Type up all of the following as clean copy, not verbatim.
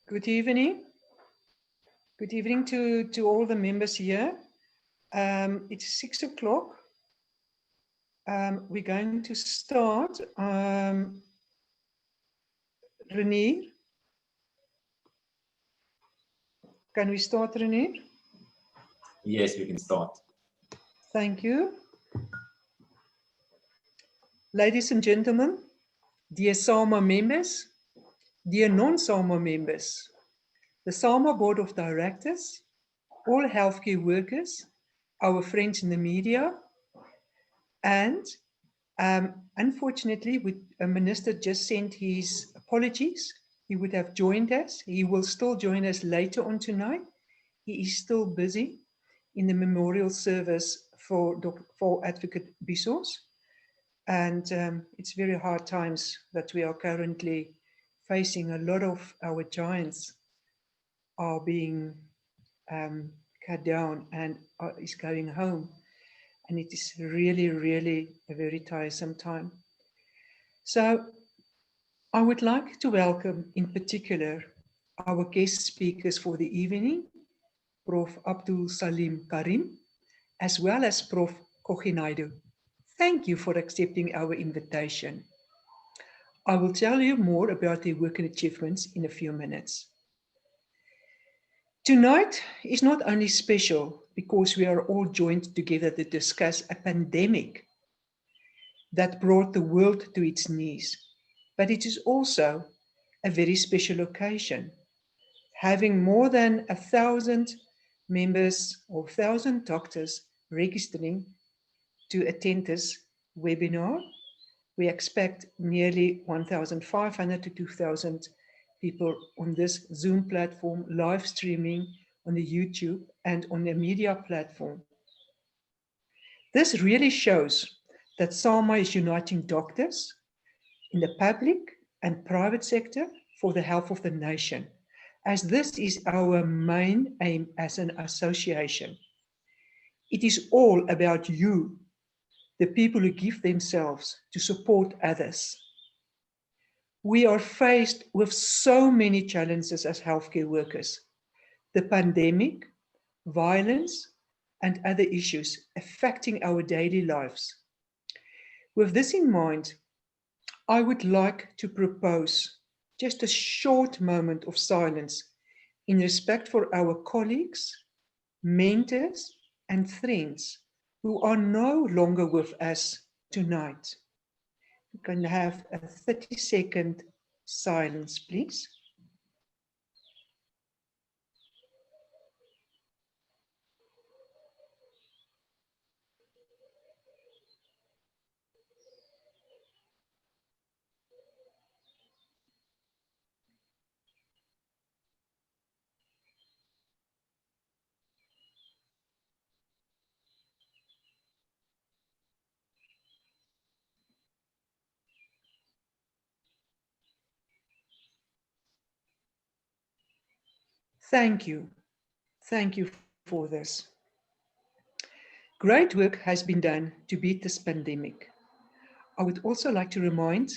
Good evening. Good evening to all the members here. It's 6 o'clock. We're going to start. Renier, can we start, Renier? Yes, we can start. Thank you. Ladies and gentlemen, dear SAMA members, dear non-SAMA members, the SAMA Board of Directors, all healthcare workers, our friends in the media, and unfortunately, a minister just sent his apologies. He would have joined us. He will still join us later on tonight. He is still busy in the memorial service for Advocate Bissos. And it's very hard times that we are currently facing. A lot of our giants are being cut down and is going home. And it is really, really a very tiresome time. So I would like to welcome in particular our guest speakers for the evening, Prof. Abdool Salim Karim, as well as Prof. Koginaidu. Thank you for accepting our invitation. I will tell you more about their work and achievements in a few minutes. Tonight is not only special because we are all joined together to discuss a pandemic that brought the world to its knees, but it is also a very special occasion, having more than 1,000 members or 1,000 doctors registering to attend this webinar. We expect nearly 1,500 to 2,000 people on this Zoom platform, live streaming on the YouTube and on the media platform. This really shows that SAMA is uniting doctors in the public and private sector for the health of the nation, as this is our main aim as an association. It is all about you, the people who give themselves to support others. We are faced with so many challenges as healthcare workers. The pandemic, violence, and other issues affecting our daily lives. With this in mind, I would like to propose just a short moment of silence in respect for our colleagues, mentors, and friends who are no longer with us tonight. We can have a 30-second silence, please. Thank you. Thank you for this. Great work has been done to beat this pandemic. I would also like to remind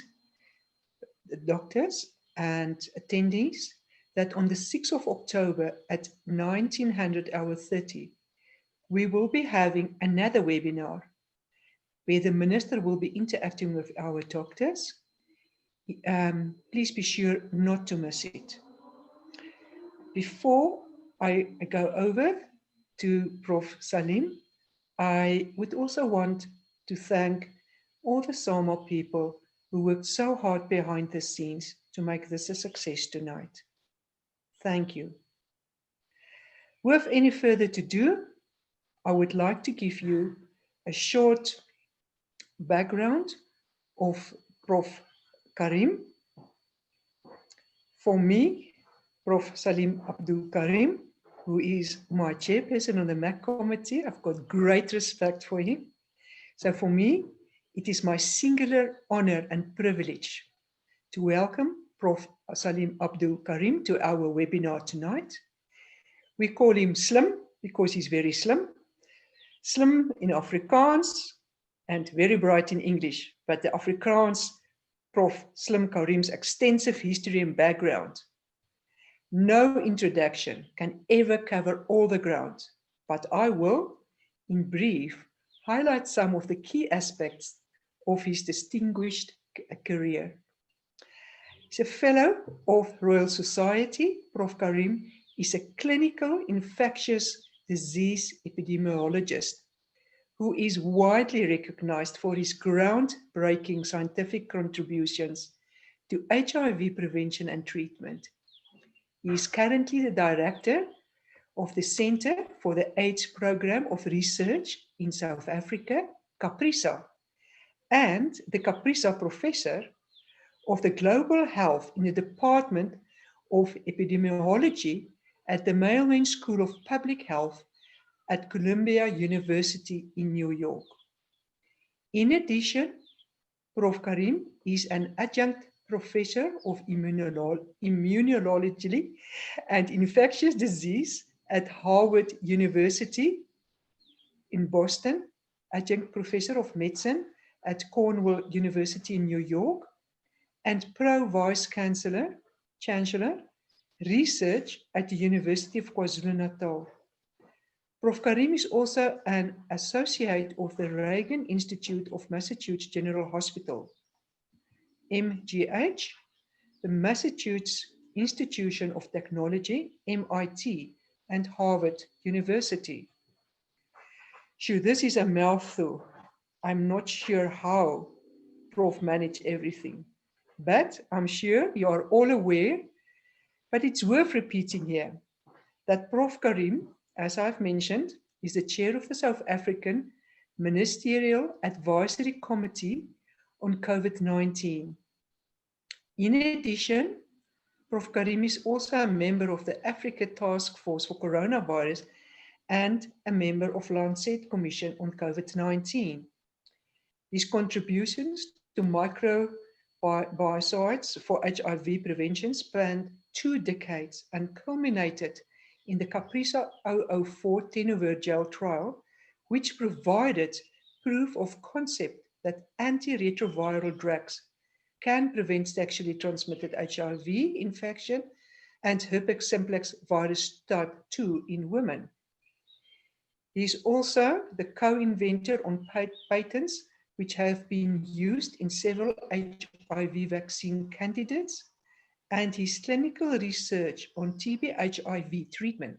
the doctors and attendees that on the 6th of October at 19:30, we will be having another webinar where the minister will be interacting with our doctors. Please be sure not to miss it. Before I go over to Prof. Salim, I would also want to thank all the SAMA people who worked so hard behind the scenes to make this a success tonight. Thank you. Without any further ado, I would like to give you a short background of Prof. Karim. For me, Prof. Salim Abdool Karim, who is my chairperson on the MAC committee. I've got great respect for him. So for me, it is my singular honor and privilege to welcome Prof. Salim Abdool Karim to our webinar tonight. We call him Slim because he's very slim. Slim in Afrikaans and very bright in English, but the Afrikaans Prof. Slim Karim's extensive history and background No introduction can ever cover all the ground, but I will, in brief, highlight some of the key aspects of his distinguished career. He's a fellow of Royal Society. Prof. Karim is a clinical infectious disease epidemiologist who is widely recognized for his groundbreaking scientific contributions to HIV prevention and treatment. He is currently the director of the Center for the AIDS Program of Research in South Africa, CAPRISA, and the CAPRISA Professor of the Global Health in the Department of Epidemiology at the Mailman School of Public Health at Columbia University in New York. In addition, Prof. Karim is an adjunct professor of immunology and infectious disease at Harvard University in Boston, adjunct professor of medicine at Cornell University in New York, and pro-vice chancellor, research at the University of KwaZulu-Natal. Prof. Karim is also an associate of the Reagan Institute of Massachusetts General Hospital, MGH, the Massachusetts Institution of Technology, MIT, and Harvard University. Sure, this is a mouthful. I'm not sure how Prof managed everything, but I'm sure you are all aware, but it's worth repeating here, that Prof. Karim, as I've mentioned, is the chair of the South African Ministerial Advisory Committee on COVID-19. In addition, Prof. Karim is also a member of the Africa Task Force for Coronavirus and a member of Lancet Commission on COVID-19. His contributions to microbiocides for HIV prevention spanned 2 decades and culminated in the CAPRISA 004 tenofovir gel trial, which provided proof of concept that antiretroviral drugs can prevent sexually transmitted HIV infection and herpes simplex virus type 2 in women. He is also the co-inventor on patents which have been used in several HIV vaccine candidates, and his clinical research on TB-HIV treatment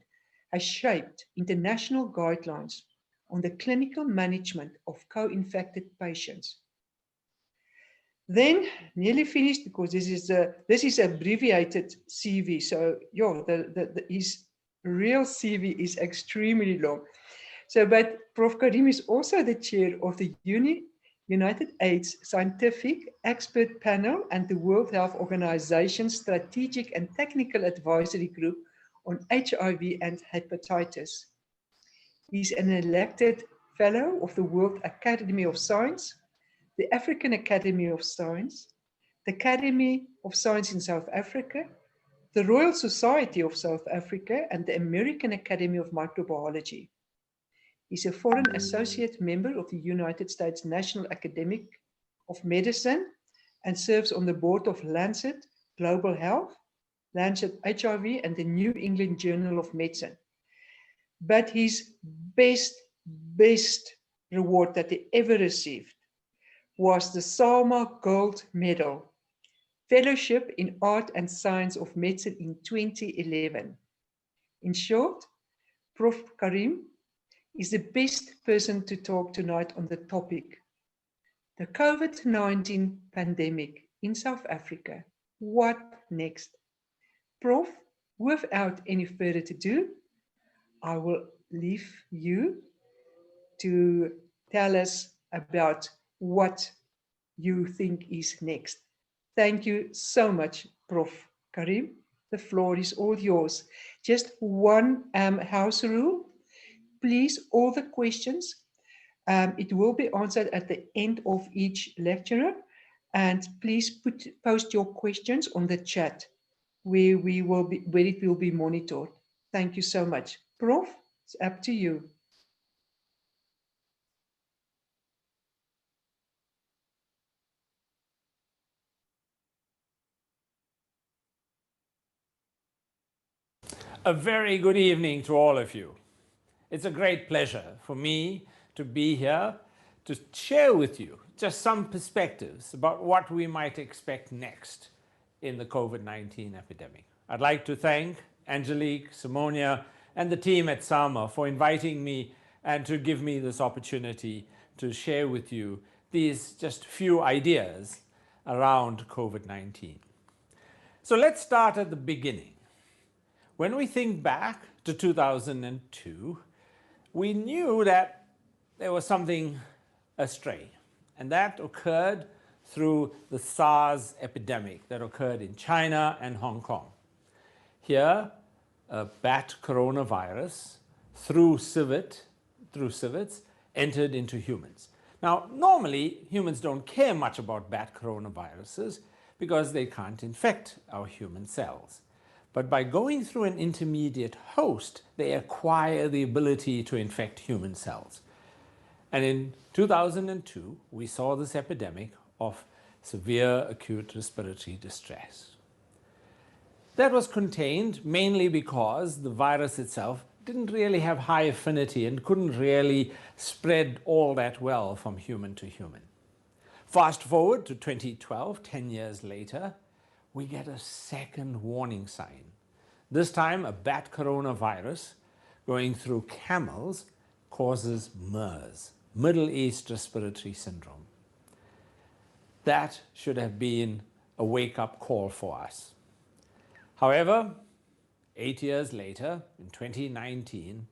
has shaped international guidelines on the clinical management of co-infected patients. Then, nearly finished, because this is abbreviated CV, so yeah, his real CV is extremely long. So, but Prof. Karim is also the chair of the United AIDS Scientific Expert Panel and the World Health Organization's Strategic and Technical Advisory Group on HIV and Hepatitis. He's an elected fellow of the World Academy of Science, the African Academy of Science, the Academy of Science in South Africa, the Royal Society of South Africa, and the American Academy of Microbiology. He's a foreign associate member of the United States National Academy of Medicine and serves on the board of Lancet Global Health, Lancet HIV, and the New England Journal of Medicine. But his best reward that he ever received was the Salma Gold Medal, Fellowship in Art and Science of Medicine in 2011. In short, Prof. Karim is the best person to talk tonight on the topic, the COVID-19 pandemic in South Africa. What next? Prof, without any further ado, I will leave you to tell us about what you think is next. Thank you so much, Prof. Karim. The floor is all yours. Just one house rule. Please, all the questions, it will be answered at the end of each lecturer. And please post your questions on the chat where it will be monitored. Thank you so much. Prof, it's up to you. A very good evening to all of you. It's a great pleasure for me to be here to share with you just some perspectives about what we might expect next in the COVID-19 epidemic. I'd like to thank Angelique, Simonia, and the team at SAMA for inviting me and to give me this opportunity to share with you these just few ideas around COVID-19. So let's start at the beginning. When we think back to 2002, we knew that there was something astray, and that occurred through the SARS epidemic that occurred in China and Hong Kong. Here, a bat coronavirus through civets entered into humans. Now, normally, humans don't care much about bat coronaviruses because they can't infect our human cells. But by going through an intermediate host, they acquire the ability to infect human cells. And in 2002, we saw this epidemic of severe acute respiratory distress. That was contained mainly because the virus itself didn't really have high affinity and couldn't really spread all that well from human to human. Fast forward to 2012, 10 years later, we get a second warning sign. This time, a bat coronavirus going through camels causes MERS, Middle East Respiratory Syndrome. That should have been a wake-up call for us. However, 8 years later, in 2019,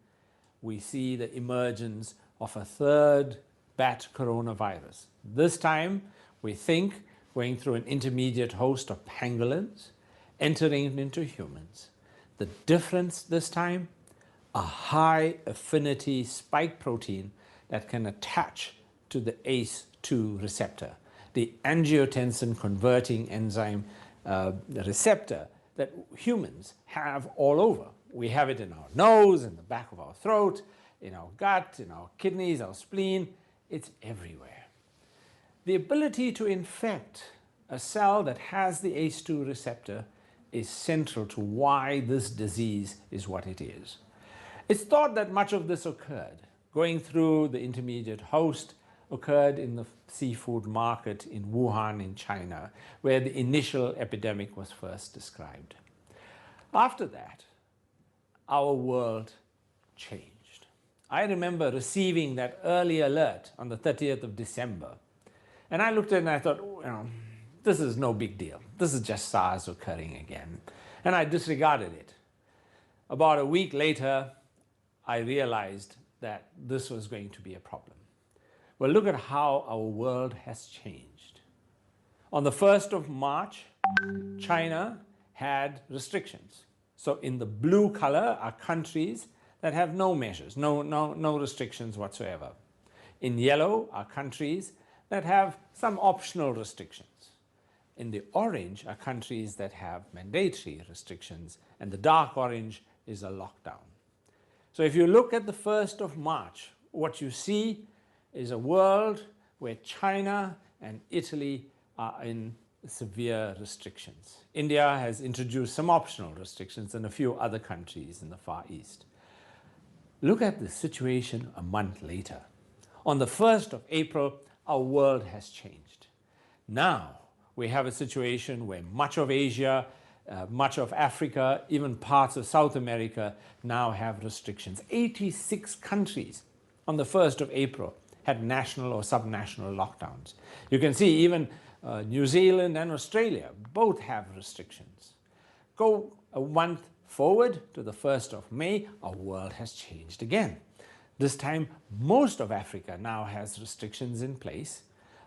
we see the emergence of a third bat coronavirus. This time, we think going through an intermediate host of pangolins, entering into humans. The difference this time, a high affinity spike protein that can attach to the ACE2 receptor, the angiotensin converting enzyme receptor that humans have all over. We have it in our nose, in the back of our throat, in our gut, in our kidneys, our spleen. It's everywhere. The ability to infect a cell that has the ACE2 receptor is central to why this disease is what it is. It's thought that much of this occurred going through the intermediate host occurred in the seafood market in Wuhan in China, where the initial epidemic was first described. After that, our world changed. I remember receiving that early alert on the 30th of December. And I looked at it and I thought, this is no big deal. This is just SARS occurring again. And I disregarded it. About a week later, I realized that this was going to be a problem. Well, look at how our world has changed. On the 1st of March, China had restrictions. So in the blue color are countries that have no measures, no restrictions whatsoever. In yellow are countries that have some optional restrictions. In the orange are countries that have mandatory restrictions, and the dark orange is a lockdown. So if you look at the 1st of March, what you see is a world where China and Italy are in severe restrictions. India has introduced some optional restrictions and a few other countries in the Far East. Look at the situation a month later. On the 1st of April, our world has changed. Now we have a situation where much of Asia, much of Africa, even parts of South America now have restrictions. 86 countries on the 1st of April had national or subnational lockdowns. You can see even New Zealand and Australia both have restrictions. Go a month forward to the 1st of May, our world has changed again. This time, most of Africa now has restrictions in place.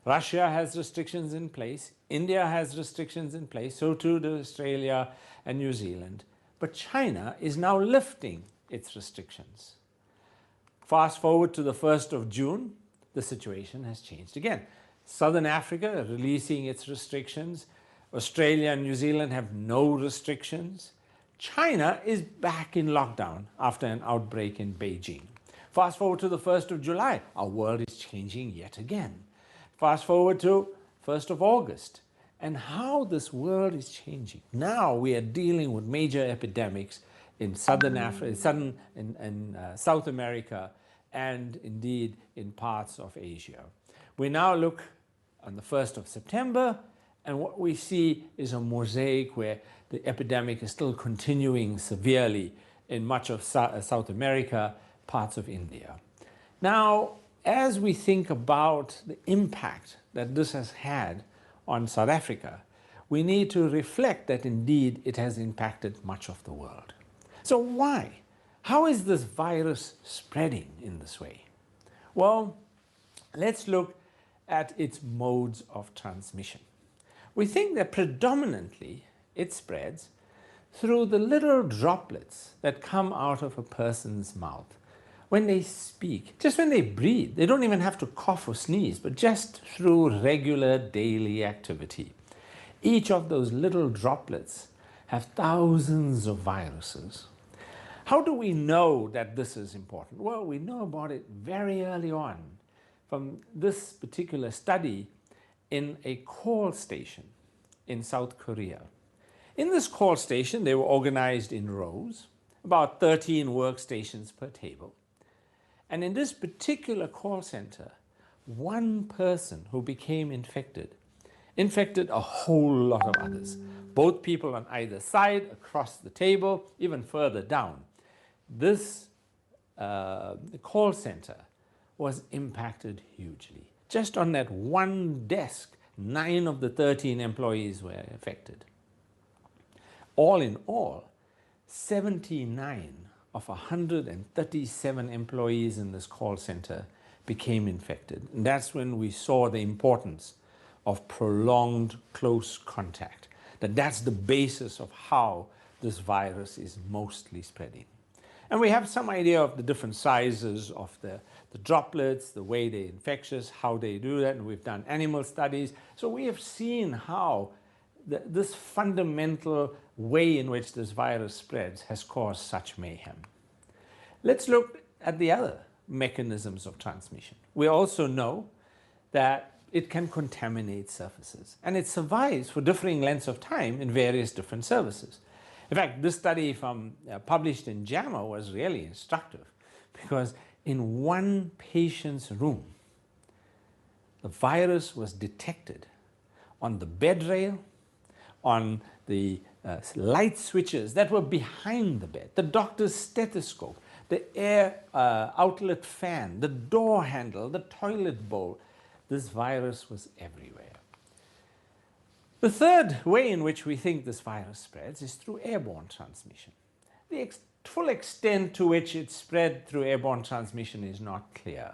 Russia has restrictions in place. India has restrictions in place. So too do Australia and New Zealand. But China is now lifting its restrictions. Fast forward to the 1st of June, the situation has changed again. Southern Africa releasing its restrictions. Australia and New Zealand have no restrictions. China is back in lockdown after an outbreak in Beijing. Fast forward to the 1st of July, our world is changing yet again. Fast forward to 1st of August, and how this world is changing. Now we are dealing with major epidemics in Southern Africa, in South America, and indeed in parts of Asia. We now look on the 1st of September, and what we see is a mosaic where the epidemic is still continuing severely in much of South America, parts of India. Now, as we think about the impact that this has had on South Africa, we need to reflect that indeed it has impacted much of the world. So why? How is this virus spreading in this way? Well, let's look at its modes of transmission. We think that predominantly it spreads through the little droplets that come out of a person's mouth when they speak, just when they breathe. They don't even have to cough or sneeze, but just through regular daily activity. Each of those little droplets have thousands of viruses. How do we know that this is important? Well, we know about it very early on from this particular study in a call station in South Korea. In this call station, they were organized in rows, about 13 workstations per table. And in this particular call center, one person who became infected a whole lot of others, both people on either side, across the table, even further down. This call center was impacted hugely. Just on that one desk, 9 of the 13 employees were affected. All in all, 79 of 137 employees in this call center became infected. And that's when we saw the importance of prolonged close contact, that's the basis of how this virus is mostly spreading. And we have some idea of the different sizes of the droplets, the way they're infectious, how they do that, and we've done animal studies. So we have seen how this fundamental way in which this virus spreads has caused such mayhem. Let's look at the other mechanisms of transmission. We also know that it can contaminate surfaces, and it survives for differing lengths of time in various different surfaces. In fact, this study published in JAMA was really instructive, because in one patient's room, the virus was detected on the bed rail, on the light switches that were behind the bed, the doctor's stethoscope, the air outlet fan, the door handle, the toilet bowl. This virus was everywhere. The third way in which we think this virus spreads is through airborne transmission. The full extent to which it spread through airborne transmission is not clear.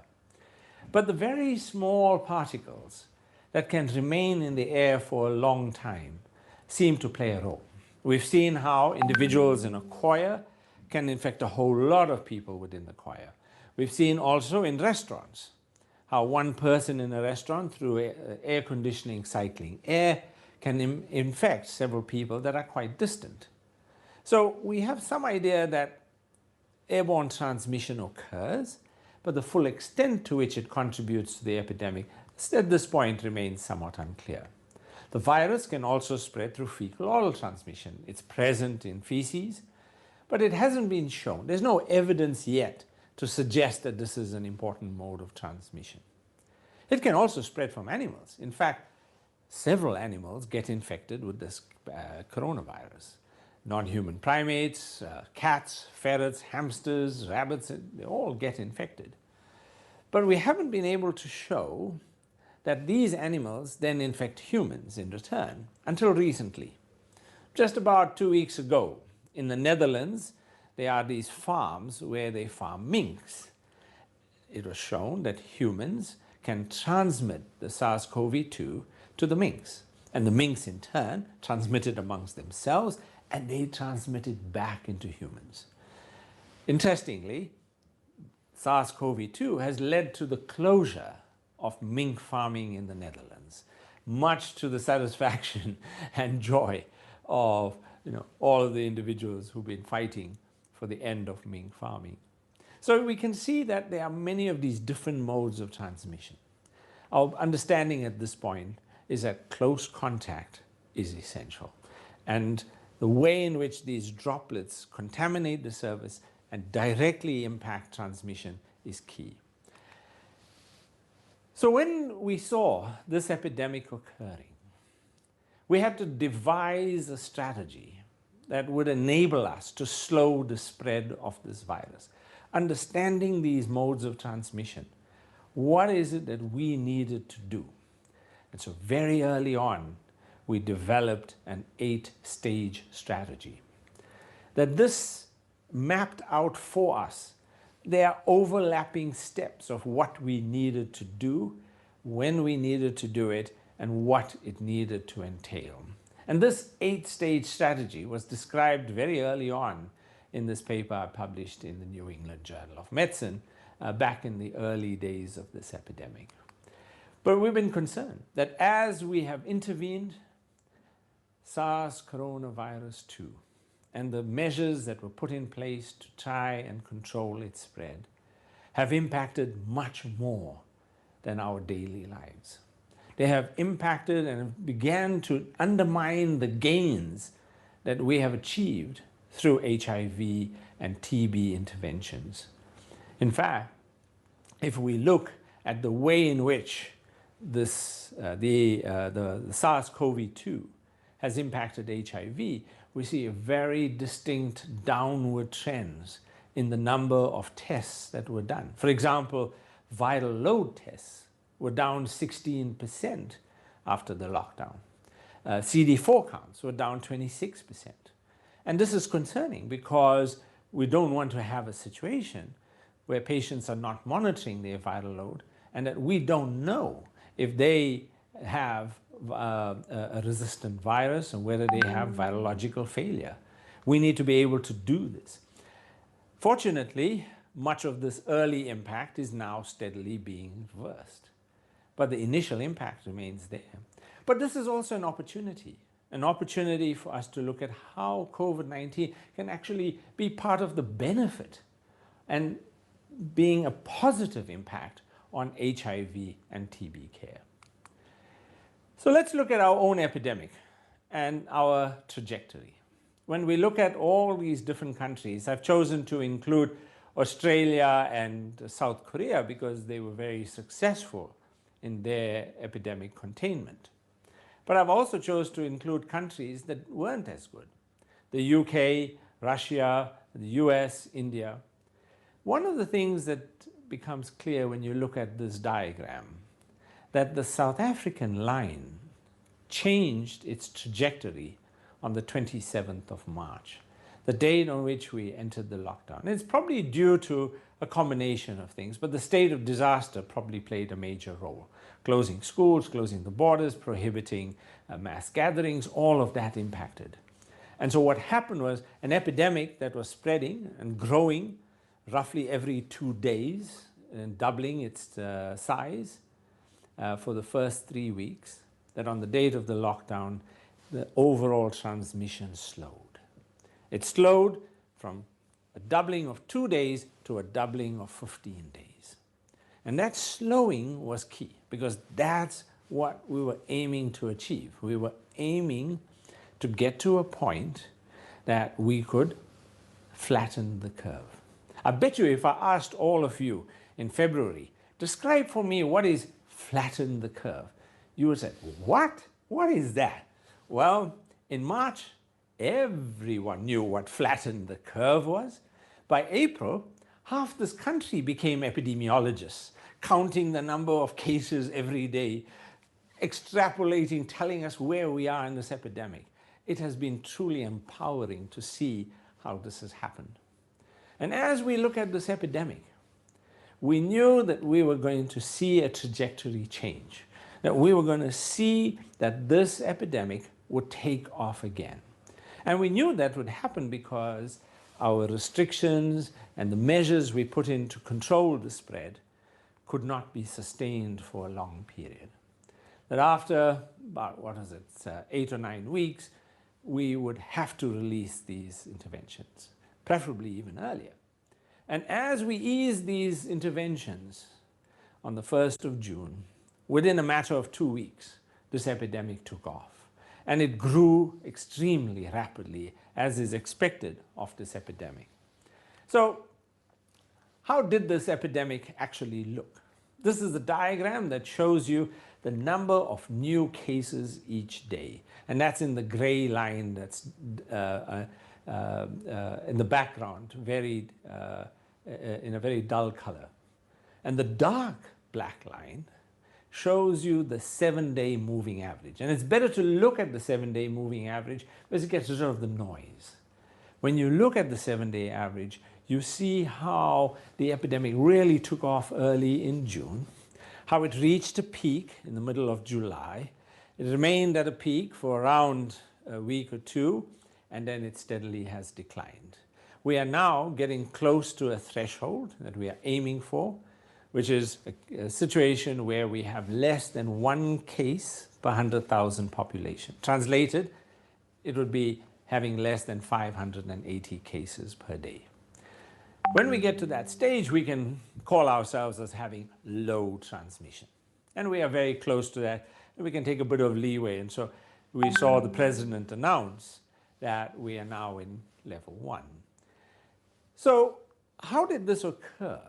But the very small particles that can remain in the air for a long time seem to play a role. We've seen how individuals in a choir can infect a whole lot of people within the choir. We've seen also in restaurants how one person in a restaurant, through air conditioning cycling air, can infect several people that are quite distant. So we have some idea that airborne transmission occurs, but the full extent to which it contributes to the epidemic at this point remains somewhat unclear. The virus can also spread through fecal-oral transmission. It's present in feces, but it hasn't been shown. There's no evidence yet to suggest that this is an important mode of transmission. It can also spread from animals. In fact, several animals get infected with this coronavirus. Non-human primates, cats, ferrets, hamsters, rabbits, they all get infected. But we haven't been able to show that these animals then infect humans in return until recently. Just about 2 weeks ago, in the Netherlands, there are these farms where they farm minks. It was shown that humans can transmit the SARS-CoV-2 to the minks, and the minks in turn transmit it amongst themselves, and they transmit it back into humans. Interestingly, SARS-CoV-2 has led to the closure of mink farming in the Netherlands, much to the satisfaction and joy of all of the individuals who've been fighting for the end of mink farming. So we can see that there are many of these different modes of transmission. Our understanding at this point is that close contact is essential. And the way in which these droplets contaminate the surface and directly impact transmission is key. So when we saw this epidemic occurring, we had to devise a strategy that would enable us to slow the spread of this virus. Understanding these modes of transmission, what is it that we needed to do? And so very early on, we developed an 8-stage strategy. That this mapped out for us. There are overlapping steps of what we needed to do, when we needed to do it, and what it needed to entail. And this 8-stage strategy was described very early on in this paper I published in the New England Journal of Medicine back in the early days of this epidemic. But we've been concerned that as we have intervened, SARS coronavirus 2 and the measures that were put in place to try and control its spread have impacted much more than our daily lives. They have impacted and began to undermine the gains that we have achieved through HIV and TB interventions. In fact, if we look at the way in which this, the SARS-CoV-2 has impacted HIV, we see a very distinct downward trends in the number of tests that were done. For example, viral load tests were down 16% after the lockdown. CD4 counts were down 26%. And this is concerning because we don't want to have a situation where patients are not monitoring their viral load and that we don't know if they have a resistant virus and whether they have virological failure. We need to be able to do this. Fortunately, much of this early impact is now steadily being reversed, but the initial impact remains there. But this is also an opportunity for us to look at how COVID-19 can actually be part of the benefit and being a positive impact on HIV and TB care. So let's look at our own epidemic and our trajectory. When we look at all these different countries, I've chosen to include Australia and South Korea because they were very successful in their epidemic containment. But I've also chosen to include countries that weren't as good. The UK, Russia, the US, India. One of the things that becomes clear when you look at this diagram, that the South African line changed its trajectory on the 27th of March, the date on which we entered the lockdown. It's probably due to a combination of things, but the state of disaster probably played a major role. Closing schools, closing the borders, prohibiting mass gatherings, all of that impacted. And so what happened was an epidemic that was spreading and growing roughly every 2 days and doubling its size for the first 3 weeks, that on the date of the lockdown, the overall transmission slowed. It slowed from a doubling of 2 days to a doubling of 15 days. And that slowing was key because that's what we were aiming to achieve. We were aiming to get to a point that we could flatten the curve. I bet you if I asked all of you in February, describe for me what is flatten the curve, you would say, what? What is that? Well, in March, everyone knew what flatten the curve was. By April, half this country became epidemiologists, counting the number of cases every day, extrapolating, telling us where we are in this epidemic. It has been truly empowering to see how this has happened. And as we look at this epidemic, we knew that we were going to see a trajectory change, that we were going to see that this epidemic would take off again. And we knew that would happen because our restrictions and the measures we put in to control the spread could not be sustained for a long period. That after about, 8 or 9 weeks, we would have to release these interventions, preferably even earlier. And as we eased these interventions on the 1st of June, within a matter of 2 weeks, this epidemic took off. and it grew extremely rapidly, as is expected of this epidemic. So how did this epidemic actually look? This is a diagram that shows you the number of new cases each day, and that's in the gray line that's in the background, in a very dull color. And the dark black line shows you the 7-day moving average. And it's better to look at the 7-day moving average because it gets rid of the noise. When you look at the 7-day average, you see how the epidemic really took off early in June, how it reached a peak in the middle of July. It remained at a peak for around a week or two, and then it steadily has declined. We are now getting close to a threshold that we are aiming for, which is a situation where we have less than 1 case per 100,000 population. Translated, it would be having less than 580 cases per day. When we get to that stage, we can call ourselves as having low transmission. And we are very close to that, and we can take a bit of leeway. And so we saw the president announce that we are now in level 1. So how did this occur?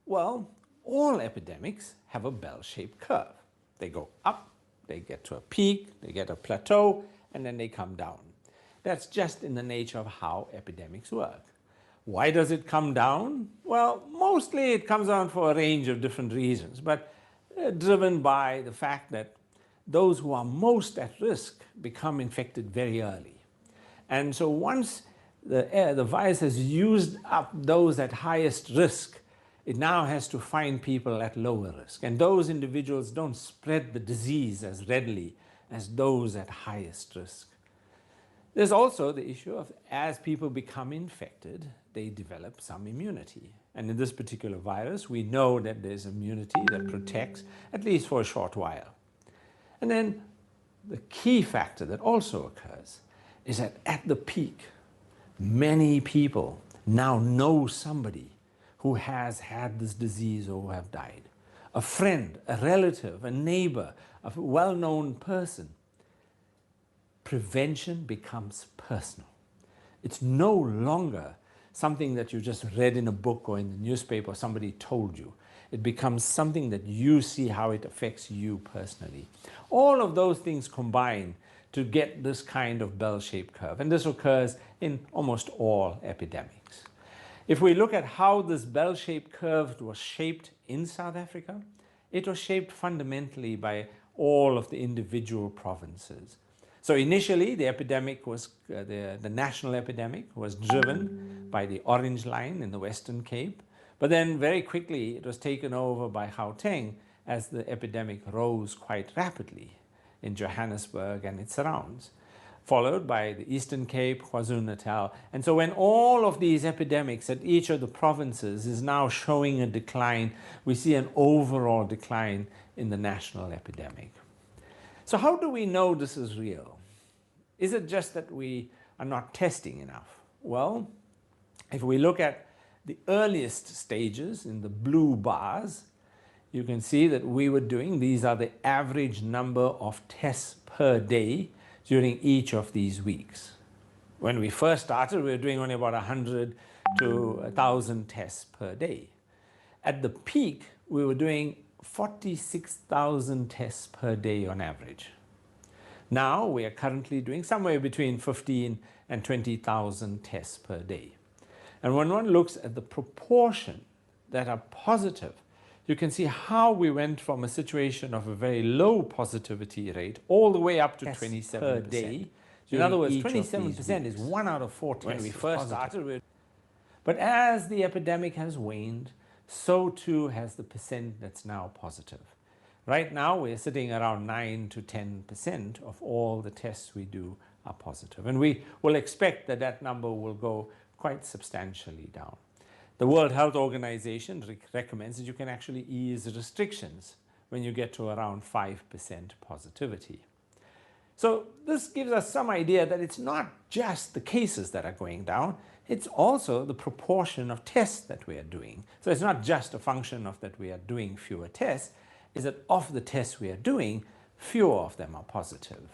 Well, all epidemics have a bell-shaped curve. They go up, they get to a peak, they get a plateau, and then they come down. That's just in the nature of how epidemics work. Why does it come down? Well, mostly it comes down for a range of different reasons, but driven by the fact that those who are most at risk become infected very early. And so once the virus has used up those at highest risk, it now has to find people at lower risk. And those individuals don't spread the disease as readily as those at highest risk. There's also the issue of as people become infected, they develop some immunity. And in this particular virus, we know that there's immunity that protects at least for a short while. And then the key factor that also occurs is that at the peak, many people now know somebody who has had this disease or who have died. A friend, a relative, a neighbor, a well-known person. Prevention becomes personal. It's no longer something that you just read in a book or in the newspaper or somebody told you. It becomes something that you see how it affects you personally. All of those things combine to get this kind of bell-shaped curve, and this occurs in almost all epidemics. If we look at how this bell-shaped curve was shaped in South Africa, it was shaped fundamentally by all of the individual provinces. So initially, the epidemic was, the national epidemic was driven by the orange line in the Western Cape, but then very quickly it was taken over by Gauteng as the epidemic rose quite rapidly in Johannesburg and its surrounds, followed by the Eastern Cape, KwaZulu-Natal. And so when all of these epidemics at each of the provinces is now showing a decline, we see an overall decline in the national epidemic. So how do we know this is real? Is it just that we are not testing enough? Well, if we look at the earliest stages in the blue bars, you can see that we were doing, these are the average number of tests per day during each of these weeks. When we first started, we were doing only about 100 to 1,000 tests per day. At the peak, we were doing 46,000 tests per day on average. Now we are currently doing somewhere between 15 and 20,000 tests per day. And when one looks at the proportion that are positive, you can see how we went from a situation of a very low positivity rate all the way up to 27% per day. In other words, 27% is 1 out of 4 tests. When we first started, but as the epidemic has waned, so too has the percent that's now positive. Right now, we're sitting around 9 to 10% of all the tests we do are positive. And we will expect that that number will go quite substantially down. The World Health Organization recommends that you can actually ease restrictions when you get to around 5% positivity. So this gives us some idea that it's not just the cases that are going down, it's also the proportion of tests that we are doing. So it's not just a function of that we are doing fewer tests, is that of the tests we are doing, fewer of them are positive.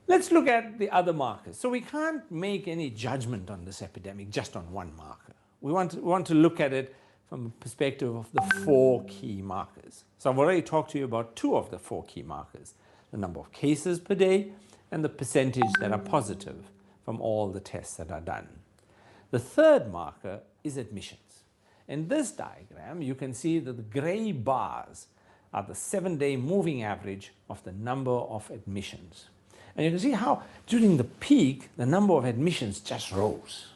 Let's look at the other markers. So we can't make any judgment on this epidemic just on one marker. We want to look at it from the perspective of the 4 key markers. So I've already talked to you about 2 of the 4 key markers, the number of cases per day and the percentage that are positive from all the tests that are done. The third marker is admissions. In this diagram, you can see that the gray bars are the 7-day moving average of the number of admissions. And you can see how during the peak, the number of admissions just rose.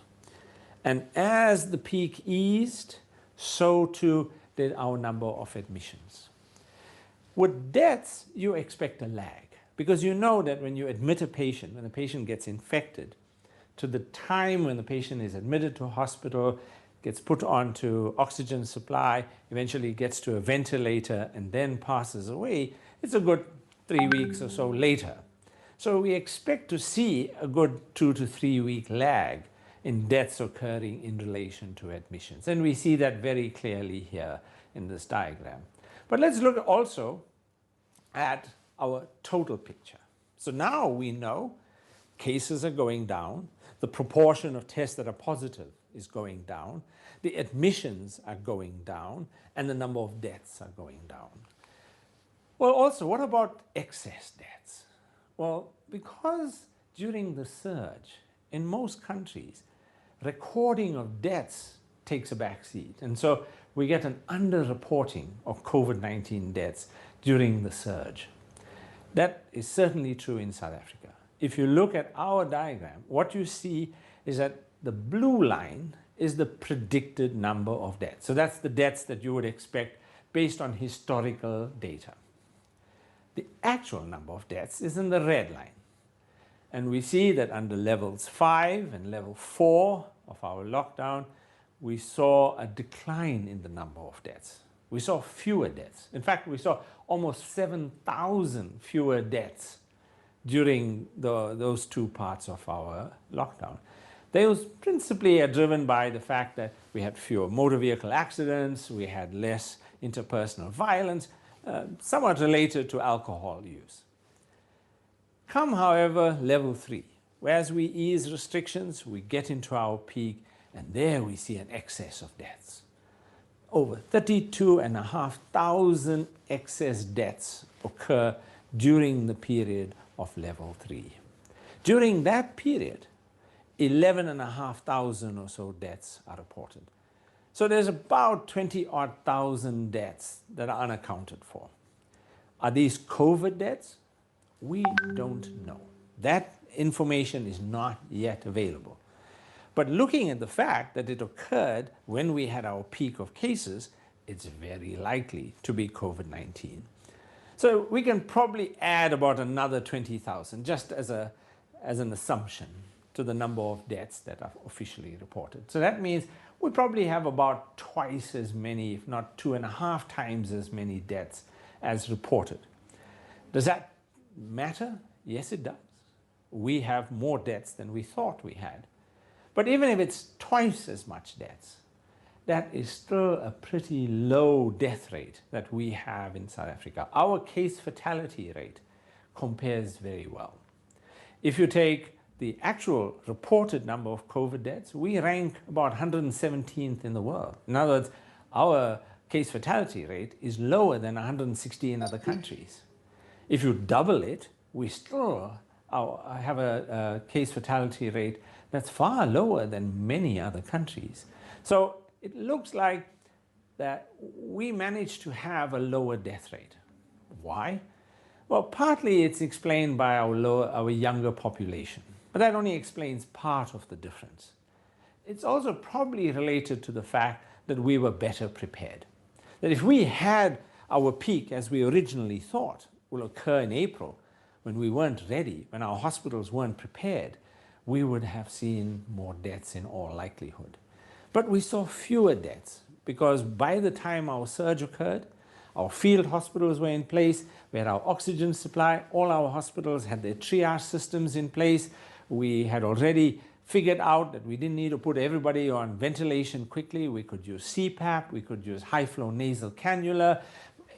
And as the peak eased, so too did our number of admissions. With deaths, you expect a lag, because you know that when you admit a patient, when the patient gets infected, to the time when the patient is admitted to a hospital, gets put onto oxygen supply, eventually gets to a ventilator, and then passes away, it's a good 3 weeks or so later. So we expect to see a good 2 to 3 week lag in deaths occurring in relation to admissions. And we see that very clearly here in this diagram. But let's look also at our total picture. So now we know cases are going down, the proportion of tests that are positive is going down, the admissions are going down, and the number of deaths are going down. Well, also, what about excess deaths? Well, because during the surge, in most countries, recording of deaths takes a back seat. And so we get an underreporting of COVID-19 deaths during the surge. That is certainly true in South Africa. If you look at our diagram, what you see is that the blue line is the predicted number of deaths. So that's the deaths that you would expect based on historical data. The actual number of deaths is in the red line. And we see that under levels 5 and level 4 of our lockdown, we saw a decline in the number of deaths. We saw fewer deaths. In fact, we saw almost 7,000 fewer deaths during those 2 parts of our lockdown. Those principally are driven by the fact that we had fewer motor vehicle accidents, we had less interpersonal violence, somewhat related to alcohol use. Come, however, level 3. Whereas we ease restrictions, we get into our peak, and there we see an excess of deaths. Over 32,500 excess deaths occur during the period of level 3. During that period, 11,500 or so deaths are reported. So there's about 20-odd thousand deaths that are unaccounted for. Are these COVID deaths? We don't know. That information is not yet available. But looking at the fact that it occurred when we had our peak of cases, it's very likely to be COVID-19. So we can probably add about another 20,000 just as an assumption to the number of deaths that are officially reported. So that means we probably have about twice as many, if not 2.5 times as many deaths as reported. Does that matter? Yes, it does. We have more deaths than we thought we had. But even if it's twice as much deaths, that is still a pretty low death rate that we have in South Africa. Our case fatality rate compares very well. If you take the actual reported number of COVID deaths, we rank about 117th in the world. In other words, our case fatality rate is lower than 160 in other countries. If you double it, we still have a case fatality rate that's far lower than many other countries. So it looks like that we managed to have a lower death rate. Why? Well, partly it's explained by our younger population, but that only explains part of the difference. It's also probably related to the fact that we were better prepared. That if we had our peak, as we originally thought will occur in April, when we weren't ready, when our hospitals weren't prepared, we would have seen more deaths in all likelihood. But we saw fewer deaths because by the time our surge occurred, our field hospitals were in place, we had our oxygen supply, all our hospitals had their triage systems in place. We had already figured out that we didn't need to put everybody on ventilation quickly. We could use CPAP, we could use high-flow nasal cannula.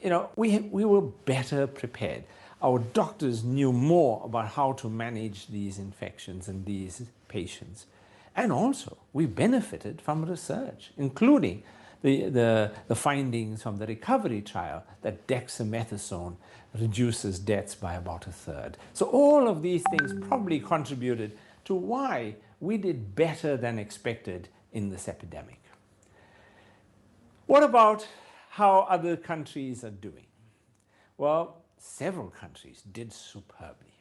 You know, we were better prepared. our doctors knew more about how to manage these infections and these patients. And also, we benefited from research, including the findings from the recovery trial that dexamethasone reduces deaths by about a third. So all of these things probably contributed to why we did better than expected in this epidemic. What about how other countries are doing? Well, several countries did superbly.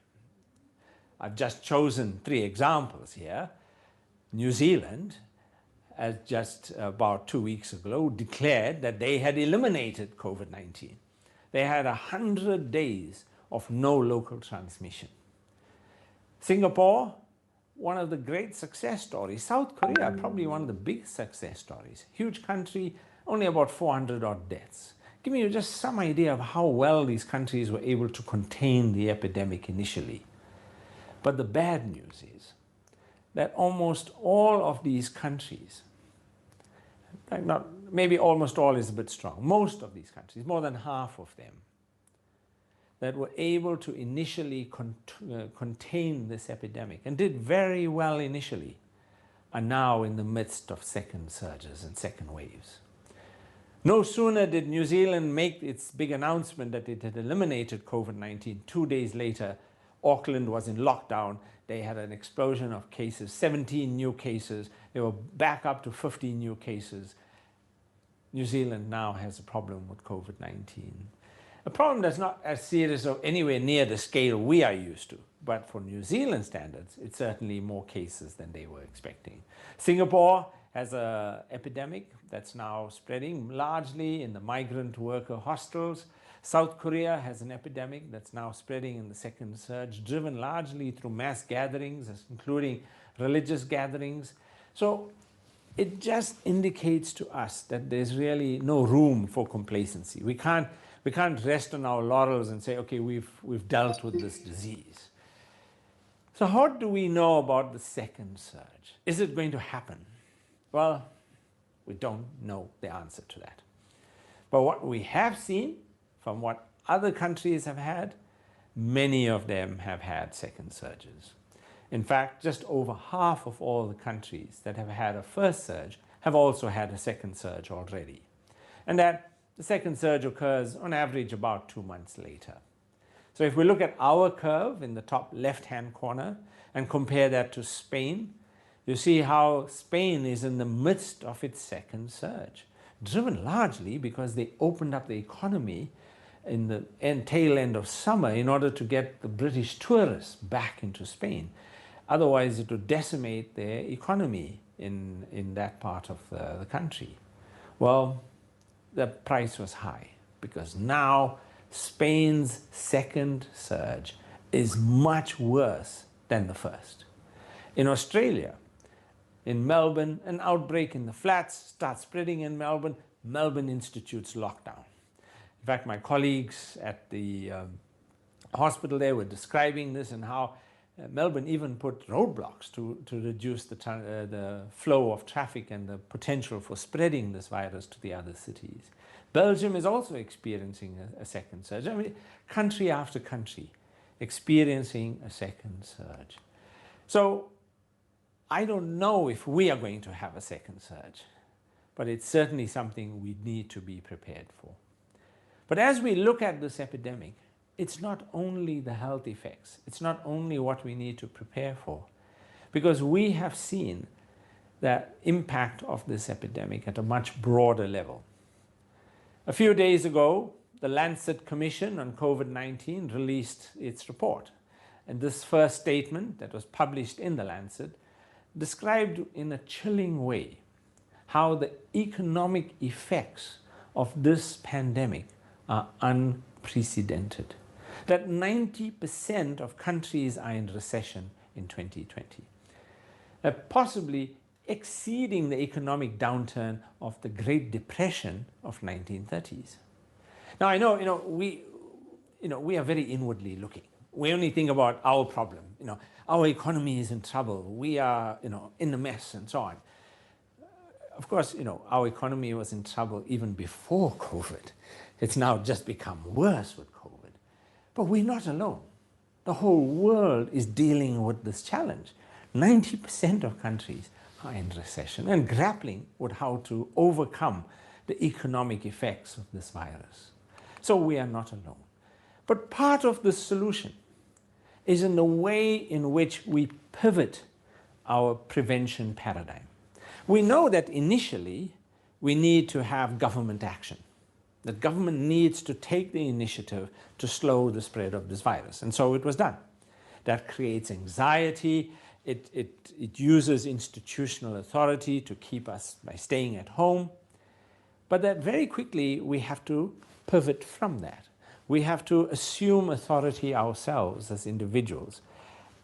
I've just chosen 3 examples here. New Zealand, as just about 2 weeks ago, declared that they had eliminated COVID-19. They had 100 days of no local transmission. Singapore, one of the great success stories. South Korea, probably one of the biggest success stories. Huge country, only about 400 odd deaths. Giving you just some idea of how well these countries were able to contain the epidemic initially. But the bad news is that almost all of these countries, in fact, maybe almost all is a bit strong, most of these countries, more than half of them, that were able to initially contain this epidemic and did very well initially, are now in the midst of second surges and second waves. No sooner did New Zealand make its big announcement that it had eliminated COVID-19, 2 days later, Auckland was in lockdown. They had an explosion of cases, 17 new cases. They were back up to 50 new cases. New Zealand now has a problem with COVID-19. A problem that's not as serious or anywhere near the scale we are used to, but for New Zealand standards, it's certainly more cases than they were expecting. Singapore has an epidemic that's now spreading largely in the migrant worker hostels. South Korea has an epidemic that's now spreading in the second surge, driven largely through mass gatherings, including religious gatherings. So it just indicates to us that there's really no room for complacency. We can't rest on our laurels and say, okay, we've dealt with this disease. So how do we know about the second surge? Is it going to happen? Well, we don't know the answer to that. But what we have seen from what other countries have had, many of them have had second surges. In fact, just over half of all the countries that have had a first surge have also had a second surge already. And that the second surge occurs on average about 2 months later. So if we look at our curve in the top left-hand corner and compare that to Spain, you see how Spain is in the midst of its second surge, driven largely because they opened up the economy in the tail end of summer in order to get the British tourists back into Spain. Otherwise, it would decimate their economy in that part of the country. Well, the price was high because now Spain's second surge is much worse than the first. In Australia, in Melbourne, an outbreak in the flats starts spreading in Melbourne. Melbourne institutes lockdown. In fact, my colleagues at the hospital there were describing this and how Melbourne even put roadblocks to reduce the flow of traffic and the potential for spreading this virus to the other cities. Belgium is also experiencing a second surge. I mean, country after country experiencing a second surge. So I don't know if we are going to have a second surge, but it's certainly something we need to be prepared for. But as we look at this epidemic, it's not only the health effects, it's not only what we need to prepare for, because we have seen the impact of this epidemic at a much broader level. A few days ago, the Lancet Commission on COVID-19 released its report, and this first statement that was published in the Lancet described in a chilling way how the economic effects of this pandemic are unprecedented. That 90% of countries are in recession in 2020, possibly exceeding the economic downturn of the Great Depression of 1930s. Now I know, we are very inwardly looking. We only think about our problem. Our economy is in trouble. We are, in a mess and so on. Of course, our economy was in trouble even before COVID. It's now just become worse with COVID. But we're not alone. The whole world is dealing with this challenge. 90% of countries are in recession and grappling with how to overcome the economic effects of this virus. So we are not alone. But part of the solution is in the way in which we pivot our prevention paradigm. We know that initially we need to have government action. The government needs to take the initiative to slow the spread of this virus. And so it was done. That creates anxiety. It uses institutional authority to keep us by staying at home. But that very quickly we have to pivot from that. We have to assume authority ourselves as individuals.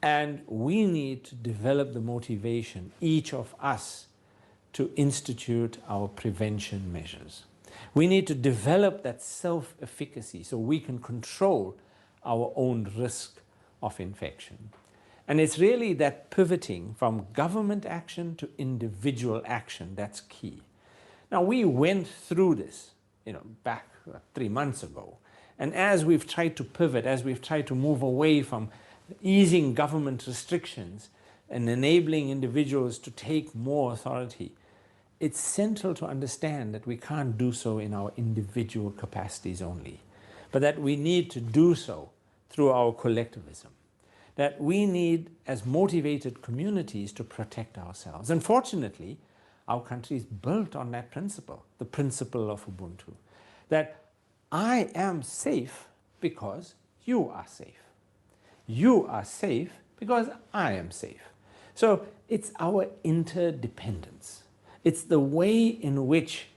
And we need to develop the motivation, each of us, to institute our prevention measures. We need to develop that self-efficacy so we can control our own risk of infection. And it's really that pivoting from government action to individual action that's key. Now, we went through this, back 3 months ago. And as we've tried to pivot, as we've tried to move away from easing government restrictions and enabling individuals to take more authority, it's central to understand that we can't do so in our individual capacities only, but that we need to do so through our collectivism, that we need, as motivated communities, to protect ourselves. And fortunately, our country is built on that principle, the principle of Ubuntu, that I am safe because you are safe. You are safe because I am safe. So it's our interdependence. It's the way in which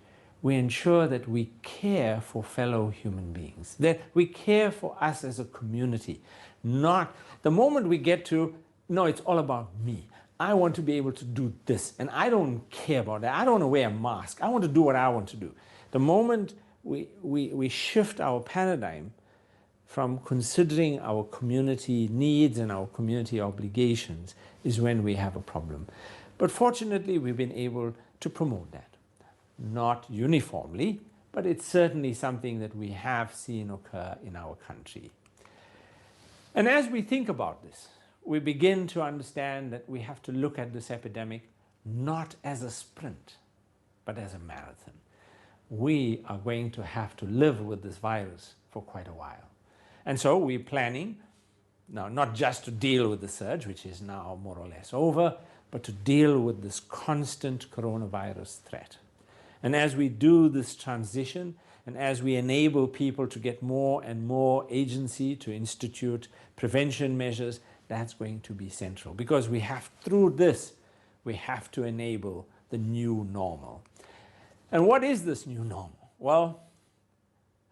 we ensure that we care for fellow human beings, that we care for us as a community. Not the moment we get to, no, it's all about me. I want to be able to do this, and I don't care about that. I don't want to wear a mask. I want to do what I want to do. The moment we shift our paradigm from considering our community needs and our community obligations is when we have a problem. But fortunately, we've been able to promote that. Not uniformly, but it's certainly something that we have seen occur in our country. And as we think about this, we begin to understand that we have to look at this epidemic not as a sprint, but as a marathon. We are going to have to live with this virus for quite a while. And so we're planning, now not just to deal with the surge, which is now more or less over, but to deal with this constant coronavirus threat. And as we do this transition, and as we enable people to get more and more agency to institute prevention measures, that's going to be central. Because we have, through this, we have to enable the new normal. And what is this new normal? Well,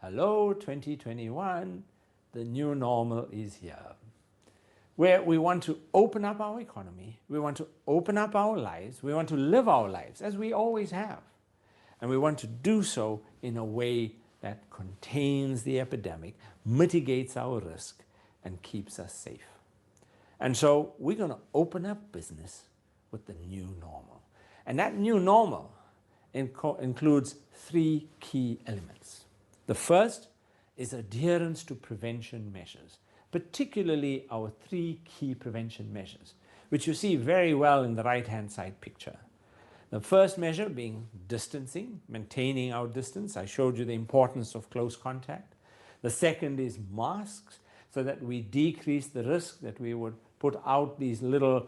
hello 2021, the new normal is here. Where we want to open up our economy, we want to open up our lives, we want to live our lives as we always have. And we want to do so in a way that contains the epidemic, mitigates our risk, and keeps us safe. And so we're going to open up business with the new normal. And that new normal includes 3 key elements. The first is adherence to prevention measures, particularly our 3 key prevention measures, which you see very well in the right-hand side picture. The first measure being distancing, maintaining our distance. I showed you the importance of close contact. The second is masks, so that we decrease the risk that we would put out these little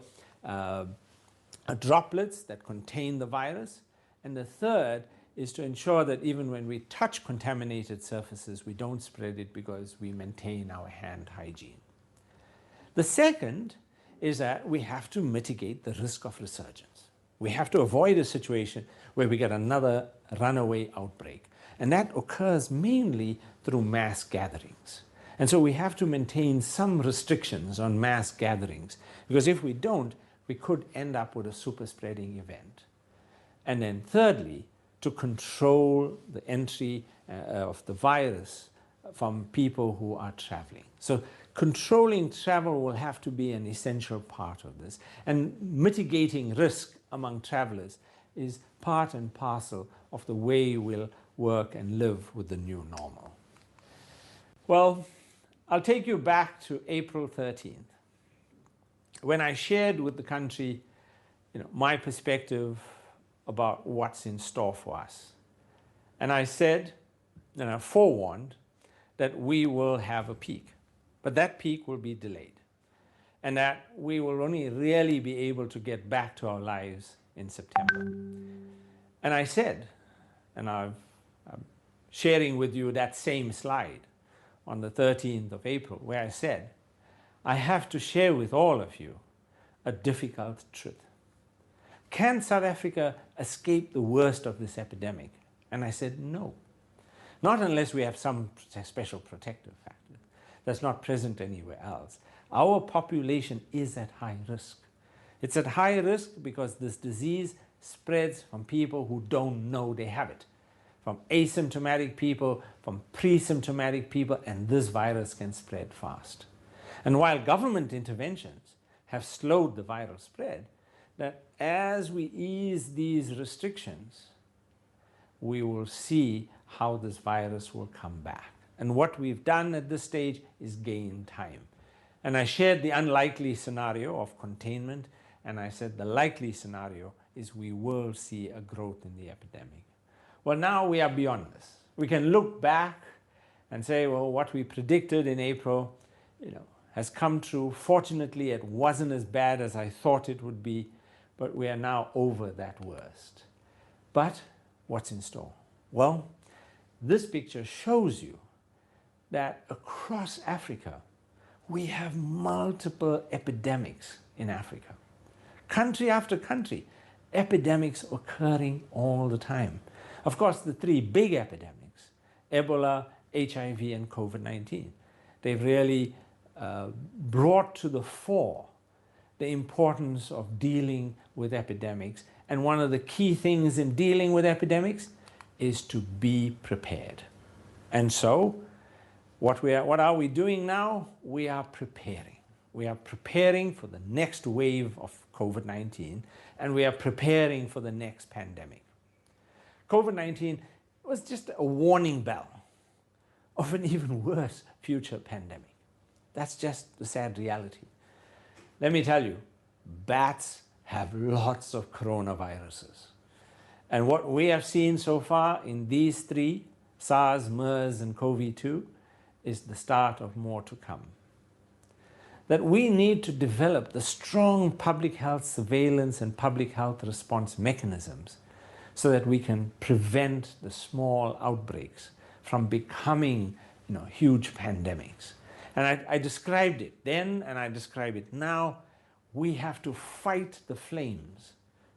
droplets that contain the virus. And the third is to ensure that even when we touch contaminated surfaces, we don't spread it because we maintain our hand hygiene. The second is that we have to mitigate the risk of resurgence. We have to avoid a situation where we get another runaway outbreak. And that occurs mainly through mass gatherings. And so we have to maintain some restrictions on mass gatherings, because if we don't, we could end up with a super spreading event. And then thirdly, to control the entry of the virus from people who are traveling. So controlling travel will have to be an essential part of this. And mitigating risk among travelers is part and parcel of the way we'll work and live with the new normal. Well, I'll take you back to April 13th, when I shared with the country, my perspective about what's in store for us. And I said, and I forewarned, that we will have a peak, but that peak will be delayed, and that we will only really be able to get back to our lives in September. And I said, and I'm sharing with you that same slide on the 13th of April, where I said, I have to share with all of you a difficult truth. Can South Africa escape the worst of this epidemic? And I said, no. Not unless we have some special protective factor that's not present anywhere else. Our population is at high risk. It's at high risk because this disease spreads from people who don't know they have it, from asymptomatic people, from pre-symptomatic people, and this virus can spread fast. And while government interventions have slowed the viral spread, that as we ease these restrictions, we will see how this virus will come back. And what we've done at this stage is gain time. And I shared the unlikely scenario of containment, and I said the likely scenario is we will see a growth in the epidemic. Well, now we are beyond this. We can look back and say, well, what we predicted in April, has come true. Fortunately, it wasn't as bad as I thought it would be, but we are now over that worst. But what's in store? Well, this picture shows you that across Africa, we have multiple epidemics in Africa. Country after country, epidemics occurring all the time. Of course, the three big epidemics, Ebola, HIV, and COVID-19, they've really brought to the fore the importance of dealing with epidemics. And one of the key things in dealing with epidemics is to be prepared. And so, what are we doing now? We are preparing. We are preparing for the next wave of COVID-19, and we are preparing for the next pandemic. COVID-19 was just a warning bell of an even worse future pandemic. That's just the sad reality. Let me tell you, bats have lots of coronaviruses. And what we have seen so far in these three, SARS, MERS, and COVID-2, is the start of more to come. That we need to develop the strong public health surveillance and public health response mechanisms so that we can prevent the small outbreaks from becoming, huge pandemics. And I described it then, and I describe it now. We have to fight the flames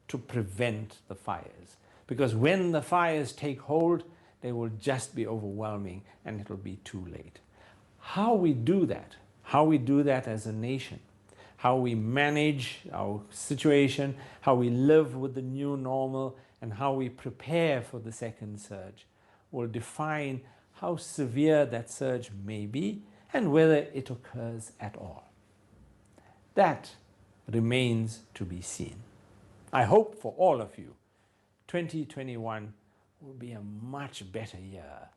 to prevent the fires. Because when the fires take hold, they will just be overwhelming and it'll be too late. How we do that as a nation, how we manage our situation, how we live with the new normal, and how we prepare for the second surge will define how severe that surge may be and whether it occurs at all. That remains to be seen. I hope for all of you, 2021 will be a much better year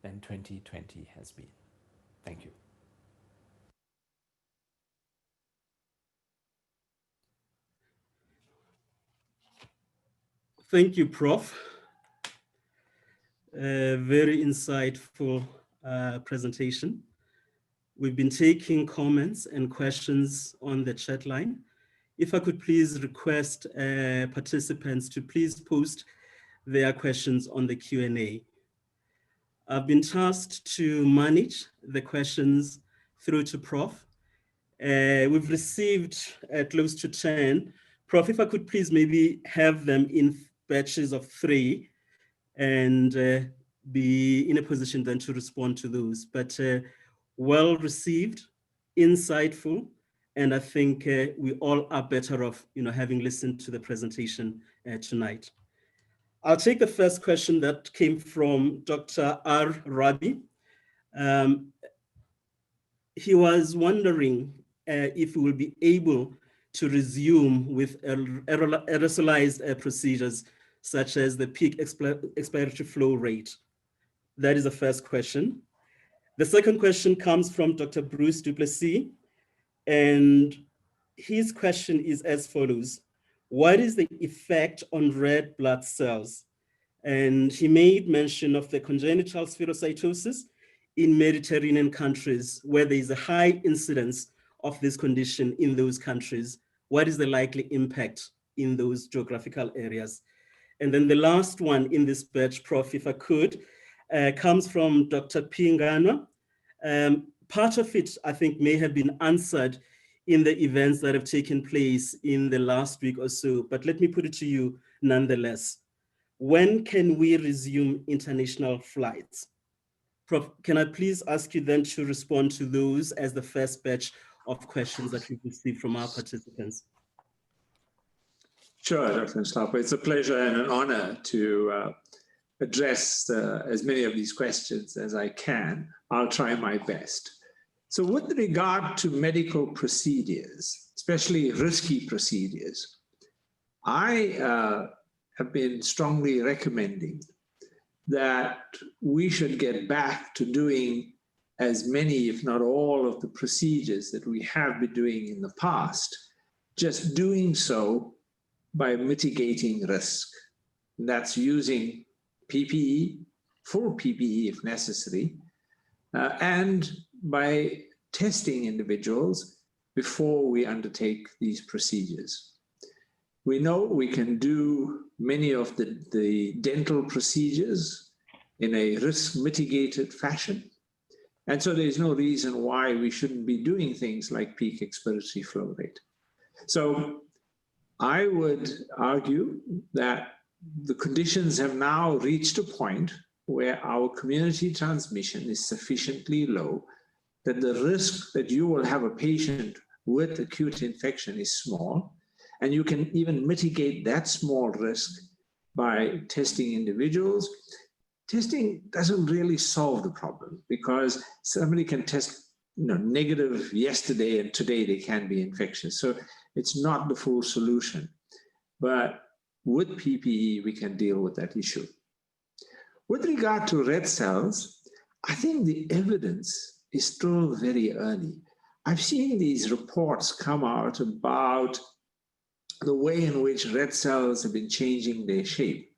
than 2020 has been. Thank you. Thank you, Prof. Very insightful presentation. We've been taking comments and questions on the chat line. If I could please request participants to please post their questions on the Q&A. I've been tasked to manage the questions through to Prof. We've received close to 10. Prof, if I could please maybe have them in batches of 3 and be in a position then to respond to those. But well received, insightful, and I think we all are better off, having listened to the presentation tonight. I'll take the first question that came from Dr. R. Rabi. He was wondering if we will be able to resume with aerosolized procedures such as the peak expiratory flow rate. That is the first question. The second question comes from Dr. Bruce Duplessis, and his question is as follows. What is the effect on red blood cells? And he made mention of the congenital spherocytosis in Mediterranean countries where there is a high incidence of this condition in those countries. What is the likely impact in those geographical areas? And then the last one in this batch, Prof, if I could, comes from Dr. Pingana. Part of it, I think, may have been answered in the events that have taken place in the last week or so, but let me put it to you nonetheless. When can we resume international flights? Prof, can I please ask you then to respond to those as the first batch of questions that we've received from our participants? Sure, Dr. Nslapa. It's a pleasure and an honor to address as many of these questions as I can. I'll try my best. So with regard to medical procedures, especially risky procedures, I have been strongly recommending that we should get back to doing as many, if not all, of the procedures that we have been doing in the past, just doing so by mitigating risk. And that's using PPE, full PPE if necessary, and by testing individuals before we undertake these procedures. We know we can do many of the dental procedures in a risk-mitigated fashion. And so there's no reason why we shouldn't be doing things like peak expiratory flow rate. So I would argue that the conditions have now reached a point where our community transmission is sufficiently low that the risk that you will have a patient with acute infection is small, and you can even mitigate that small risk by testing individuals. Testing doesn't really solve the problem because somebody can test negative yesterday and today they can be infectious. So it's not the full solution. But with PPE, we can deal with that issue. With regard to red cells, I think the evidence is still very early. I've seen these reports come out about the way in which red cells have been changing their shape.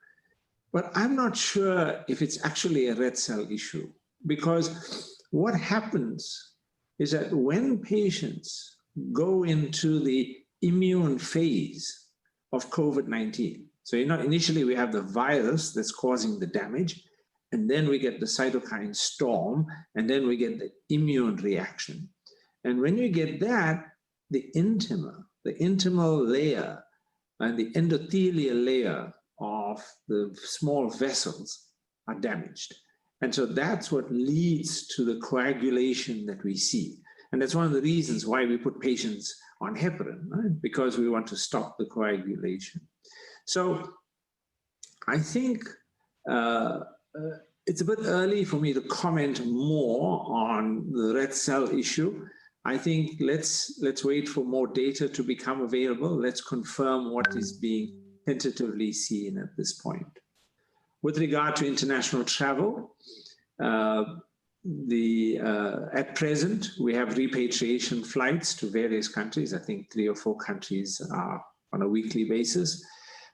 But I'm not sure if it's actually a red cell issue, because what happens is that when patients go into the immune phase of COVID-19, so initially we have the virus that's causing the damage, and then we get the cytokine storm, and then we get the immune reaction. And when you get that, the intimal layer and the endothelial layer of the small vessels are damaged. And so that's what leads to the coagulation that we see. And that's one of the reasons why we put patients on heparin, right? Because we want to stop the coagulation. So I think it's a bit early for me to comment more on the red cell issue. I think let's wait for more data to become available. Let's confirm what is being tentatively seen at this point. With regard to international travel, at present, we have repatriation flights to various countries. I think 3 or 4 countries are on a weekly basis.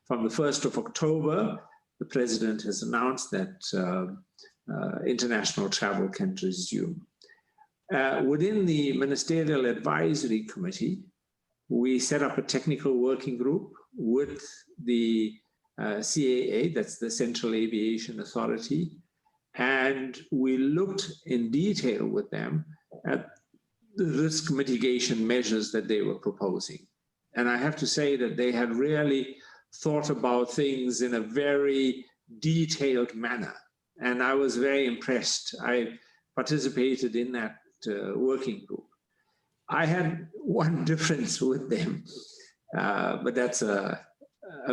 From the 1st of October, the president has announced that international travel can resume. Within the Ministerial Advisory Committee, we set up a technical working group with the CAA, that's the Central Aviation Authority, and we looked in detail with them at the risk mitigation measures that they were proposing. And I have to say that they had really thought about things in a very detailed manner. And I was very impressed. I participated in that working group. I had one difference with them, but that's a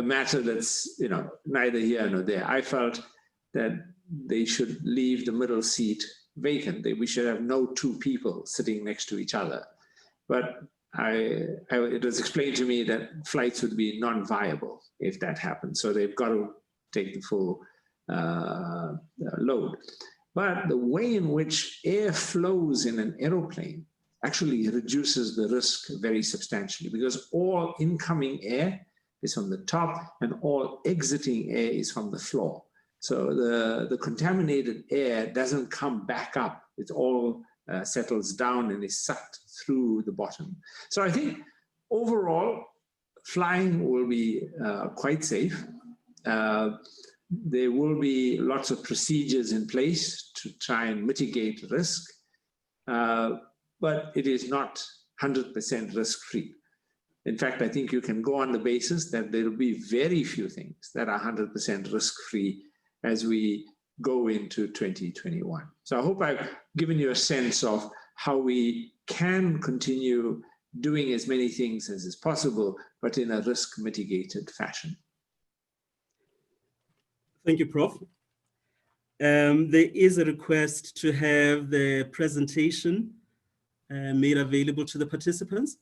matter that's neither here nor there. I felt that they should leave the middle seat vacant. We should have no 2 people sitting next to each other. But it was explained to me that flights would be non-viable if that happened. So they've got to take the full load. But the way in which air flows in an aeroplane actually reduces the risk very substantially, because all incoming air is from the top and all exiting air is from the floor. So the contaminated air doesn't come back up. It all settles down and is sucked through the bottom. So I think overall, flying will be quite safe. There will be lots of procedures in place to try and mitigate risk, but it is not 100% risk-free. In fact, I think you can go on the basis that there will be very few things that are 100% risk-free as we go into 2021. So I hope I've given you a sense of how we can continue doing as many things as is possible, but in a risk-mitigated fashion. Thank you, Prof. There is a request to have the presentation made available to the participants.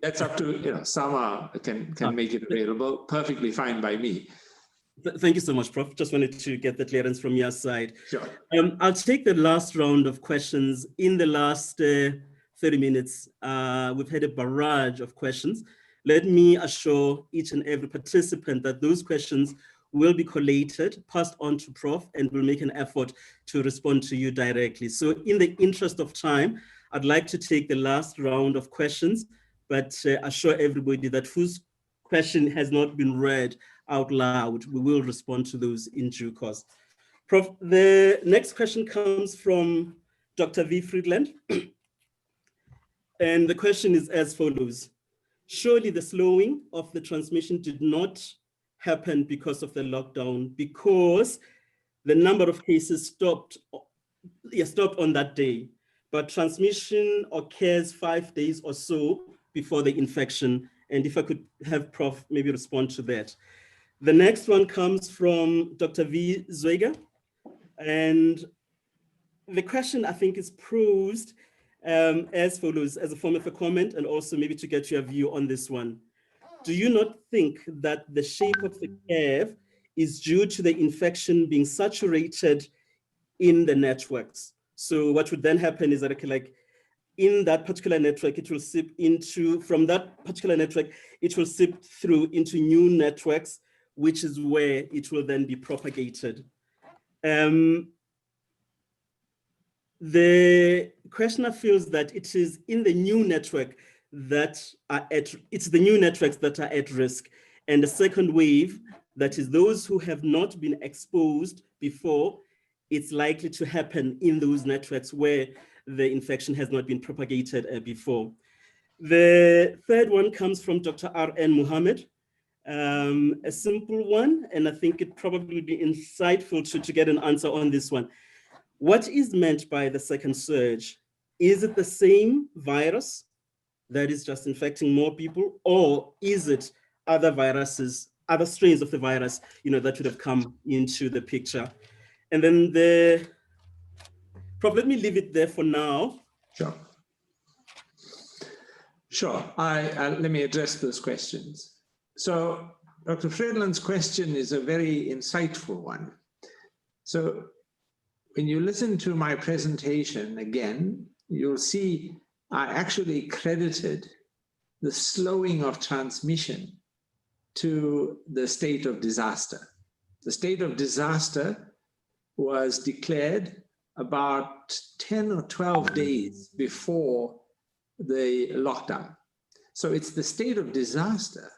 That's up to, Sama can make it available. Perfectly fine by me. Thank you so much, Prof. Just wanted to get the clearance from your side. Sure. I'll take the last round of questions. In the last 30 minutes, we've had a barrage of questions. Let me assure each and every participant that those questions will be collated, passed on to Prof, and will make an effort to respond to you directly. So in the interest of time, I'd like to take the last round of questions, but assure everybody that whose question has not been read out loud, we will respond to those in due course. Prof, the next question comes from Dr. V. Friedland. And the question is as follows. Surely the slowing of the transmission did not happen because of the lockdown, because the number of cases stopped on that day, but transmission occurs 5 days or so before the infection. And if I could have Prof maybe respond to that. The next one comes from Dr. V. Zweger. And the question, I think, is posed as follows, as a form of a comment, and also maybe to get your view on this one. Do you not think that the shape of the curve is due to the infection being saturated in the networks? So what would then happen is that, like, in that particular network, it will seep into, from that particular network, it will seep through into new networks, which is where it will then be propagated. The questioner feels that it is in the new network that are it's the new networks that are at risk. And the second wave, that is those who have not been exposed before, it's likely to happen in those networks where the infection has not been propagated before. The third one comes from Dr. R.N. Muhammad. A simple one, and I think it probably be insightful to get an answer on this one. What is meant by the second surge? Is it the same virus that is just infecting more people, or is it other viruses, other strains of the virus, that would have come into the picture? And then Prof, let me leave it there for now. Sure. Let me address those questions. So Dr. Friedland's question is a very insightful one. So when you listen to my presentation again, you'll see I actually credited the slowing of transmission to the state of disaster. The state of disaster was declared about 10 or 12 days before the lockdown. So it's the state of disaster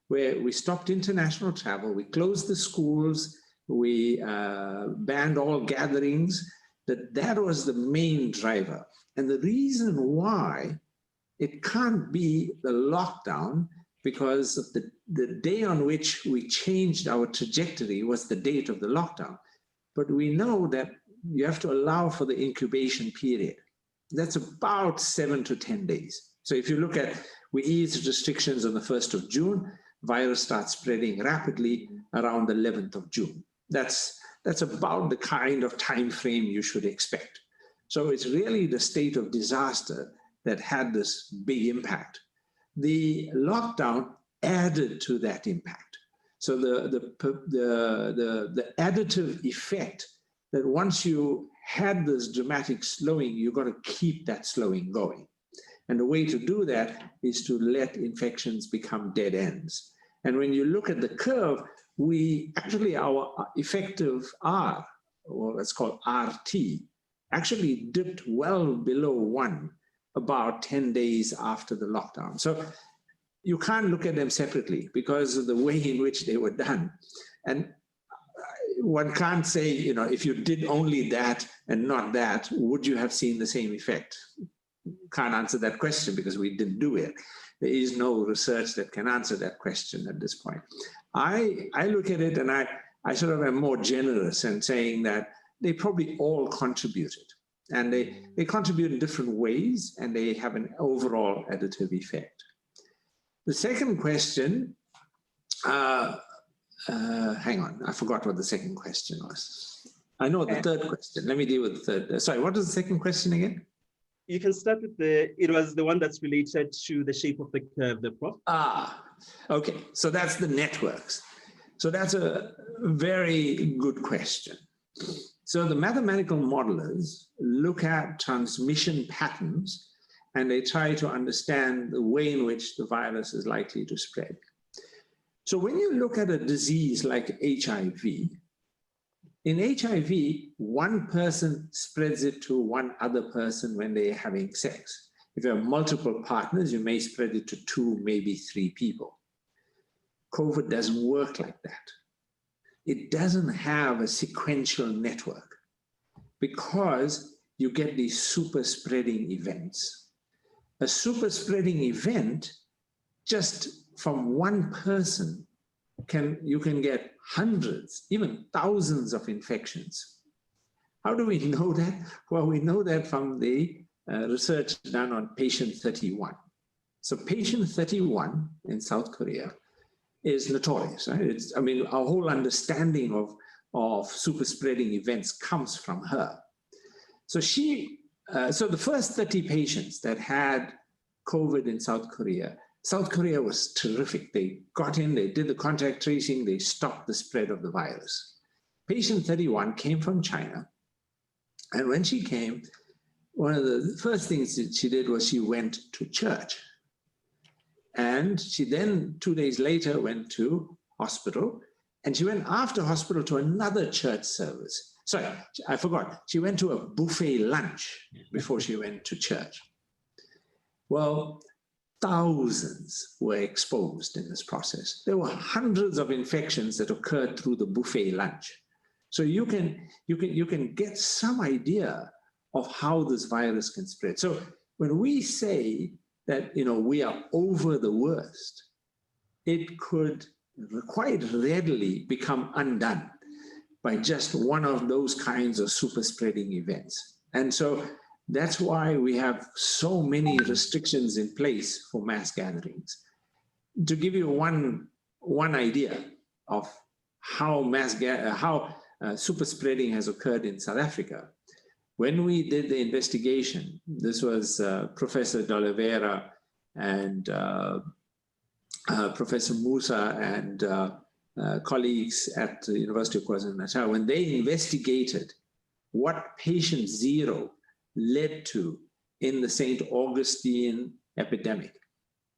where we stopped international travel, we closed the schools, we banned all gatherings, that was the main driver. And the reason why it can't be the lockdown, because of the day on which we changed our trajectory was the date of the lockdown. But we know that you have to allow for the incubation period. That's about 7 to 10 days. So if you look at, we eased restrictions on the 1st of June, virus starts spreading rapidly around the 11th of June. That's about the kind of time frame you should expect. So it's really the state of disaster that had this big impact. The lockdown added to that impact. So the additive effect that once you had this dramatic slowing, you've got to keep that slowing going. And the way to do that is to let infections become dead ends. And when you look at the curve, we actually, our effective R, or let's call RT, actually dipped well below 1 about 10 days after the lockdown. So you can't look at them separately because of the way in which they were done. And one can't say, you know, if you did only that and not that, would you have seen the same effect? Can't answer that question because we didn't do it. There is no research that can answer that question at this point. I look at it and I sort of am more generous in saying that they probably all contributed. And they contribute in different ways and they have an overall additive effect. The second question, hang on, I forgot what the second question was. I know the third question. Let me deal with the third. Sorry, what was the second question again? You can start with it was the one that's related to the shape of the curve, the Prof. Okay, so that's the networks. So that's a very good question. So the mathematical modelers look at transmission patterns and they try to understand the way in which the virus is likely to spread. So when you look at a disease like HIV, in HIV, one person spreads it to one other person when they're having sex. If you have multiple partners, you may spread it to 2, maybe 3 people. COVID doesn't work like that. It doesn't have a sequential network because you get these super spreading events. A super spreading event, just from one person, you can get hundreds, even thousands of infections. How do we know that? Well, we know that from the research done on patient 31. So patient 31 in South Korea is notorious, right? I mean, our whole understanding of super spreading events comes from her. So so the first 30 patients that had COVID in South Korea was terrific. They got in, they did the contact tracing, they stopped the spread of the virus. Patient 31 came from China. And when she came, one of the first things that she did was she went to church. And she then, 2 days later, went to hospital. And she went after hospital to another church service. Sorry, I forgot. She went to a buffet lunch before she went to church. Well, thousands were exposed in this process. There were hundreds of infections that occurred through the buffet lunch. So you can get some idea of how this virus can spread. So when we say that, you know, we are over the worst, it could quite readily become undone by just one of those kinds of super spreading events. And so that's why we have so many restrictions in place for mass gatherings. To give you one idea of how super spreading has occurred in South Africa, when we did the investigation, this was Professor De Oliveira and Professor Musa and colleagues at the University of KwaZulu-Natal, when they investigated what patient 0 led to in the St. Augustine epidemic.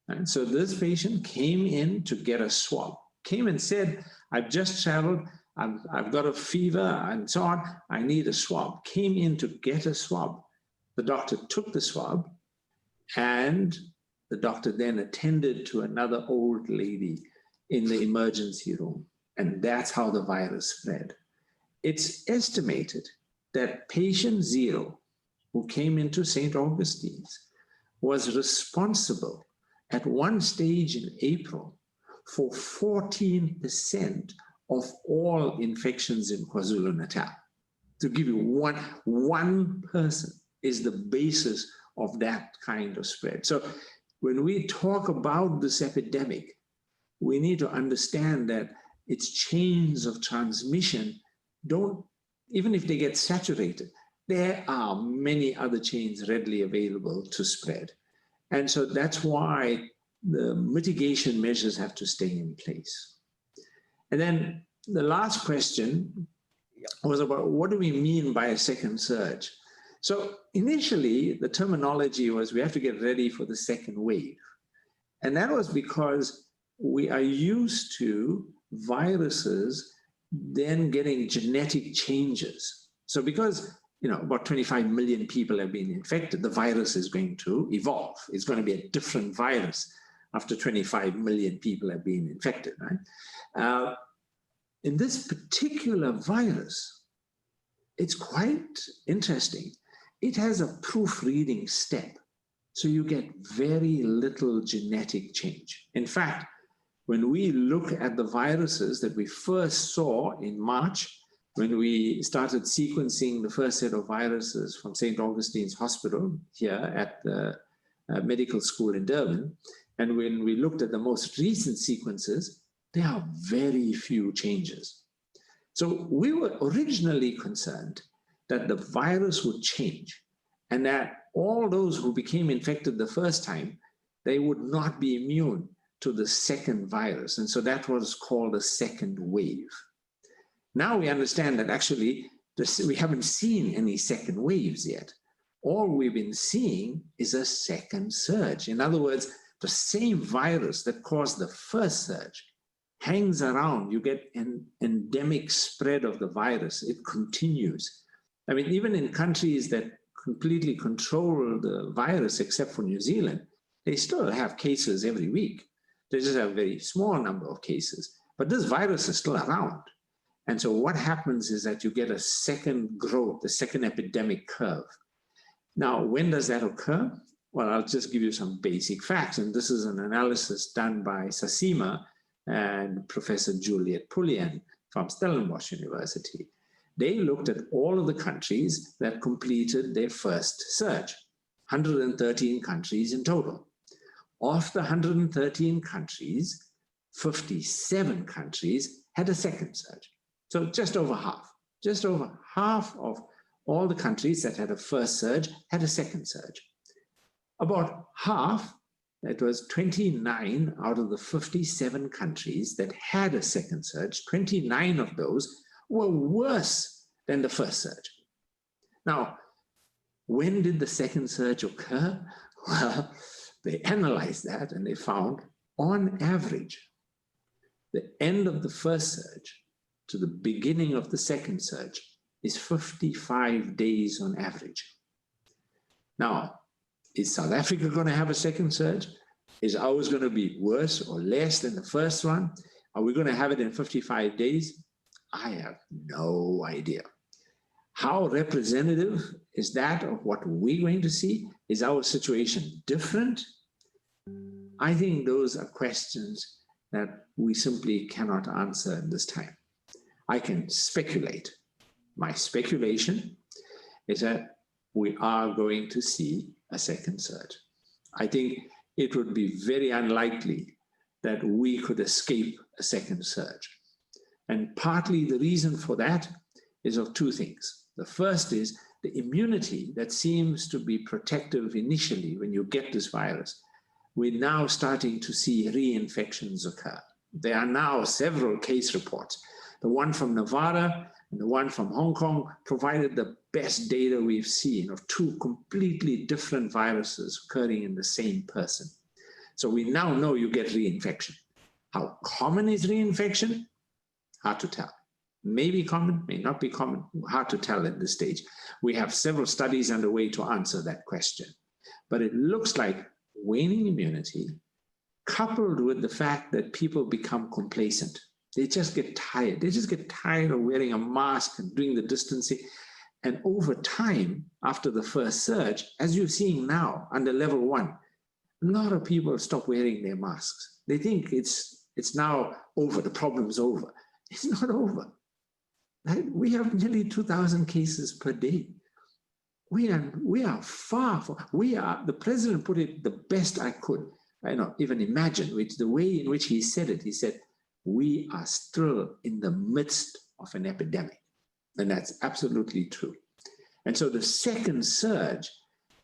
And so this patient came in to get a swab, came and said, I've just traveled, I've got a fever and so on, I need a swab. Came in to get a swab. The doctor took the swab and the doctor then attended to another old lady in the emergency room. And that's how the virus spread. It's estimated that patient 0 who came into St. Augustine's was responsible at one stage in April for 14% of all infections in KwaZulu-Natal. To give you one person is the basis of that kind of spread. So when we talk about this epidemic, we need to understand that its chains of transmission don't, even if they get saturated, there are many other chains readily available to spread. And so that's why the mitigation measures have to stay in place. And then the last question was about what do we mean by a second surge? So initially, the terminology was we have to get ready for the second wave. And that was because we are used to viruses then getting genetic changes. So because about 25 million people have been infected, the virus is going to evolve. It's going to be a different virus after 25 million people have been infected, right? In this particular virus, it's quite interesting. It has a proofreading step. So you get very little genetic change. In fact, when we look at the viruses that we first saw in March, when we started sequencing the first set of viruses from St. Augustine's Hospital here at the medical school in Durban, and when we looked at the most recent sequences, there are very few changes. So we were originally concerned that the virus would change and that all those who became infected the first time, they would not be immune to the second virus. And so that was called a second wave. Now we understand that actually we haven't seen any second waves yet. All we've been seeing is a second surge. In other words, the same virus that caused the first surge hangs around. You get an endemic spread of the virus. It continues. I mean, even in countries that completely control the virus, except for New Zealand, they still have cases every week. They just have a very small number of cases. But this virus is still around. And so what happens is that you get a second growth, the second epidemic curve. Now, when does that occur? Well, I'll just give you some basic facts. And this is an analysis done by Sasima and Professor Juliet Pullian from Stellenbosch University. They looked at all of the countries that completed their first surge, 113 countries in total. Of the 113 countries, 57 countries had a second surge. So just over half of all the countries that had a first surge had a second surge. About half, that was 29 out of the 57 countries that had a second surge, 29 of those were worse than the first surge. Now, when did the second surge occur? Well, they analyzed that and they found, on average, the end of the first surge to the beginning of the second surge is 55 days on average. Now, is South Africa going to have a second surge? Is ours going to be worse or less than the first one? Are we going to have it in 55 days? I have no idea. How representative is that of what we're going to see? Is our situation different? I think those are questions that we simply cannot answer in this time. I can speculate. My speculation is that we are going to see a second surge. I think it would be very unlikely that we could escape a second surge. And partly the reason for that is of two things. The first is the immunity that seems to be protective initially when you get this virus. We're now starting to see reinfections occur. There are now several case reports. The one from Nevada and the one from Hong Kong provided the best data we've seen of two completely different viruses occurring in the same person. So we now know you get reinfection. How common is reinfection? Hard to tell. May be common, may not be common, hard to tell at this stage. We have several studies underway to answer that question. But it looks like waning immunity, coupled with the fact that people become complacent. They just get tired. They just get tired of wearing a mask and doing the distancing. And over time, after the first surge, as you're seeing now under level 1, a lot of people stop wearing their masks. They think it's now over, the problem's over. It's not over. Right? We have nearly 2,000 cases per day. We are far from, the president put it the best I could, even imagine, which the way in which he said it, he said, we are still in the midst of an epidemic. And that's absolutely true. And so the second surge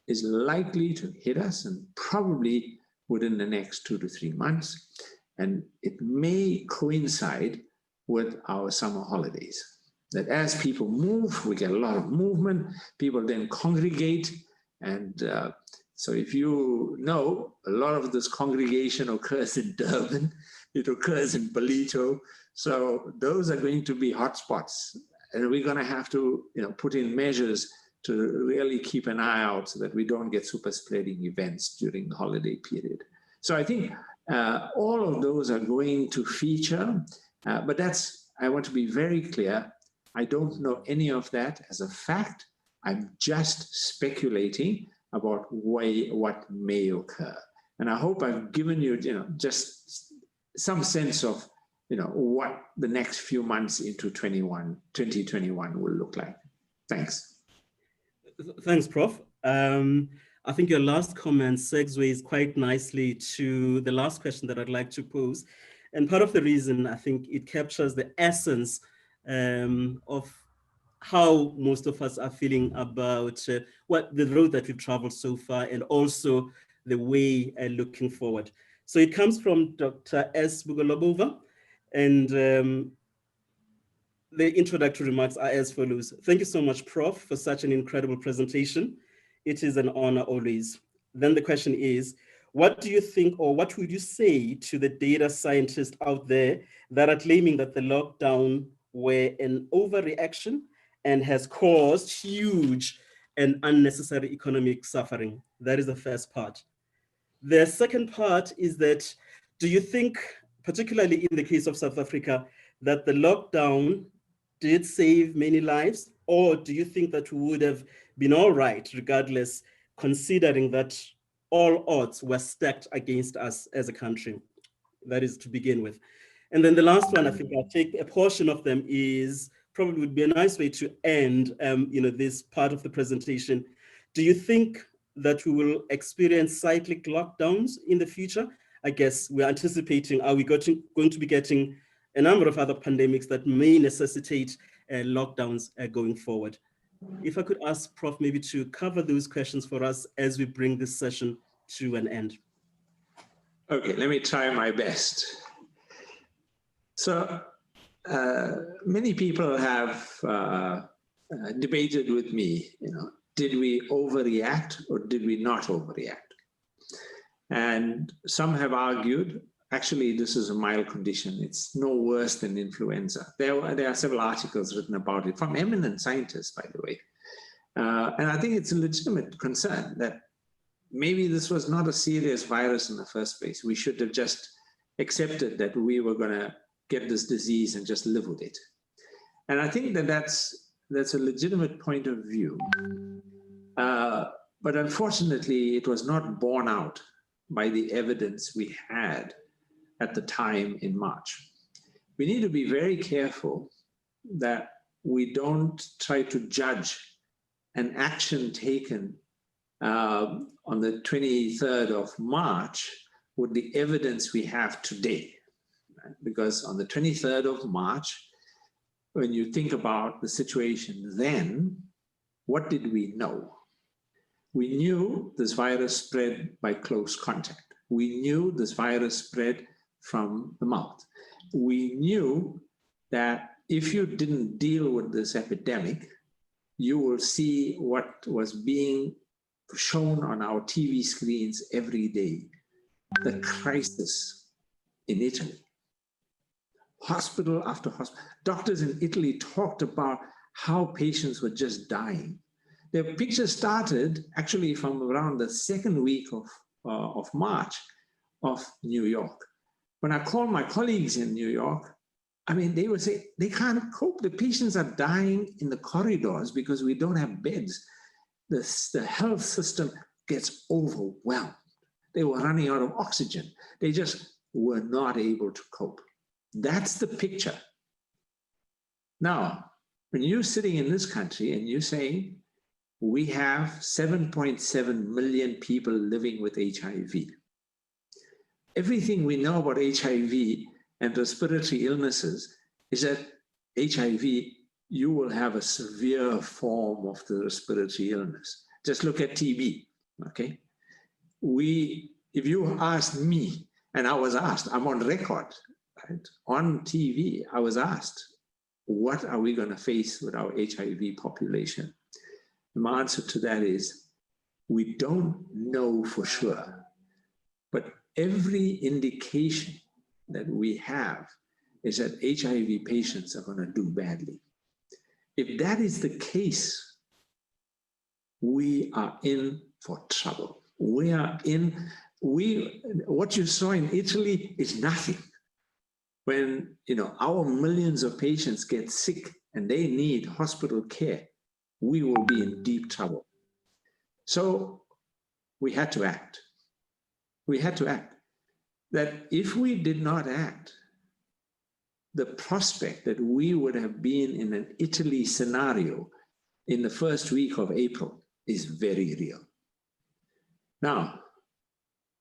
is likely to hit us, and probably within the next 2 to 3 months. And it may coincide with our summer holidays. That as people move, we get a lot of movement, people then congregate. And so if you know, a lot of this congregation occurs in Durban, it occurs in Ballito. So those are going to be hotspots. And we're going to have to put in measures to really keep an eye out so that we don't get super spreading events during the holiday period. So I think all of those are going to feature, but I want to be very clear, I don't know any of that as a fact. I'm just speculating about what may occur. And I hope I've given you, just some sense of, what the next few months into 2021 will look like. Thanks. Thanks, Prof. I think your last comment segues quite nicely to the last question that I'd like to pose. And part of the reason, I think it captures the essence of how most of us are feeling about the road that we've traveled so far, and also the way looking forward. So it comes from Dr. S. Bugolobova, and the introductory remarks are as follows. Thank you so much, Prof, for such an incredible presentation. It is an honor always. Then the question is, what do you think, or what would you say to the data scientists out there that are claiming that the lockdown were an overreaction and has caused huge and unnecessary economic suffering? That is the first part. The second part is that, do you think, particularly in the case of South Africa, that the lockdown did save many lives? Or do you think that we would have been all right regardless, considering that all odds were stacked against us as a country? That is to begin with. And then the last one, I think I'll take a portion of them, is probably would be a nice way to end this part of the presentation. Do you think that we will experience cyclic lockdowns in the future? I guess we're anticipating, are we going to be getting a number of other pandemics that may necessitate lockdowns going forward? If I could ask Prof maybe to cover those questions for us as we bring this session to an end. Okay, let me try my best. So many people have debated with me, did we overreact or did we not overreact? And some have argued, actually, this is a mild condition. It's no worse than influenza. There are several articles written about it from eminent scientists, by the way. And I think it's a legitimate concern that maybe this was not a serious virus in the first place. We should have just accepted that we were going to get this disease and just live with it. And I think that that's a legitimate point of view. But unfortunately, it was not borne out by the evidence we had at the time in March. We need to be very careful that we don't try to judge an action taken on the 23rd of March with the evidence we have today. Because on the 23rd of March, when you think about the situation then, what did we know? We knew this virus spread by close contact. We knew this virus spread from the mouth. We knew that if you didn't deal with this epidemic, you will see what was being shown on our TV screens every day, the crisis in Italy. Hospital after hospital. Doctors in Italy talked about how patients were just dying. The picture started actually from around the second week of March of New York. When I called my colleagues in New York, I mean, they would say they can't cope. The patients are dying in the corridors because we don't have beds. The health system gets overwhelmed. They were running out of oxygen. They just were not able to cope. That's the picture. Now, when you're sitting in this country and you're saying, we have 7.7 million people living with HIV. Everything we know about HIV and respiratory illnesses is that HIV, you will have a severe form of the respiratory illness. Just look at TB, okay? If you asked me, and I was asked, I'm on record, right? On TV, I was asked, what are we going to face with our HIV population? And my answer to that is, we don't know for sure, but every indication that we have is that HIV patients are going to do badly. If that is the case, we are in for trouble. What you saw in Italy is nothing. When, our millions of patients get sick and they need hospital care, we will be in deep trouble. So we had to act. We had to act. That if we did not act, the prospect that we would have been in an Italy scenario in the first week of April is very real. Now,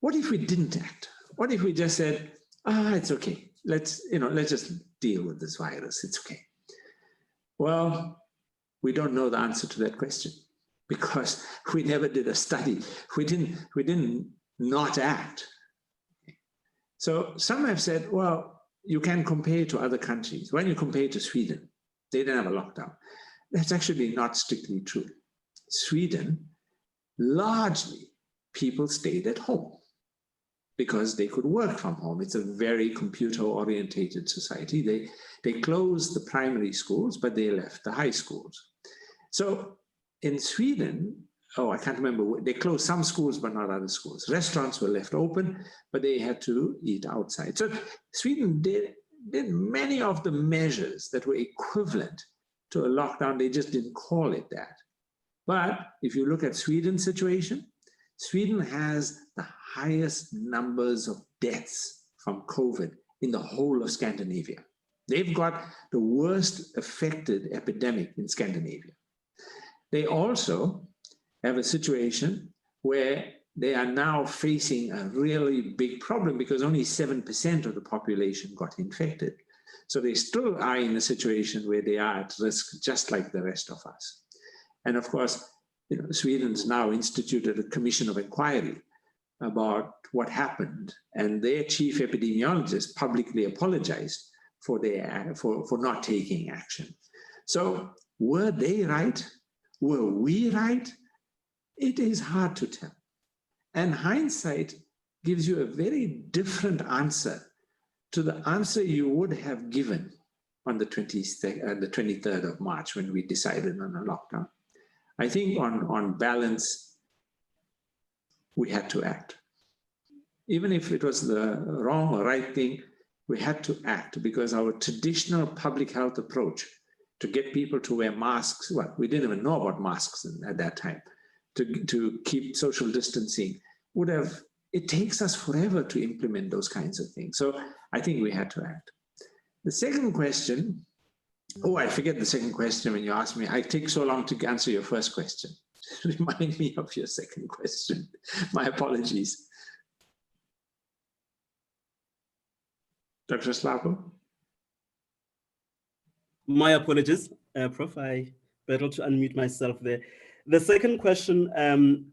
what if we didn't act? What if we just said, it's okay. Let's just deal with this virus. It's okay. Well, we don't know the answer to that question because we never did a study. We didn't not act. So some have said, well, you can compare to other countries. When you compare to Sweden, they didn't have a lockdown. That's actually not strictly true. Sweden, largely, people stayed at home because they could work from home. It's a very computer-orientated society. They closed the primary schools, but they left the high schools. So in Sweden, I can't remember, they closed some schools, but not other schools. Restaurants were left open, but they had to eat outside. So Sweden did many of the measures that were equivalent to a lockdown. They just didn't call it that. But if you look at Sweden's situation, Sweden has the highest numbers of deaths from COVID in the whole of Scandinavia. They've got the worst affected epidemic in Scandinavia. They also have a situation where they are now facing a really big problem because only 7% of the population got infected. So they still are in a situation where they are at risk, just like the rest of us. And of course, Sweden's now instituted a commission of inquiry about what happened, and their chief epidemiologist publicly apologized for not taking action. So were they right? Were we right? It is hard to tell. And hindsight gives you a very different answer to the answer you would have given on the 23rd of March when we decided on a lockdown. I think on balance, we had to act. Even if it was the wrong or right thing, we had to act because our traditional public health approach to get people to wear masks, well, we didn't even know about masks at that time, to keep social distancing, it takes us forever to implement those kinds of things. So I think we had to act. The second question, I forget the second question when you asked me. I take so long to answer your first question. Remind me of your second question. My apologies. Dr. Slavo? My apologies, Prof. I better to unmute myself there. The second question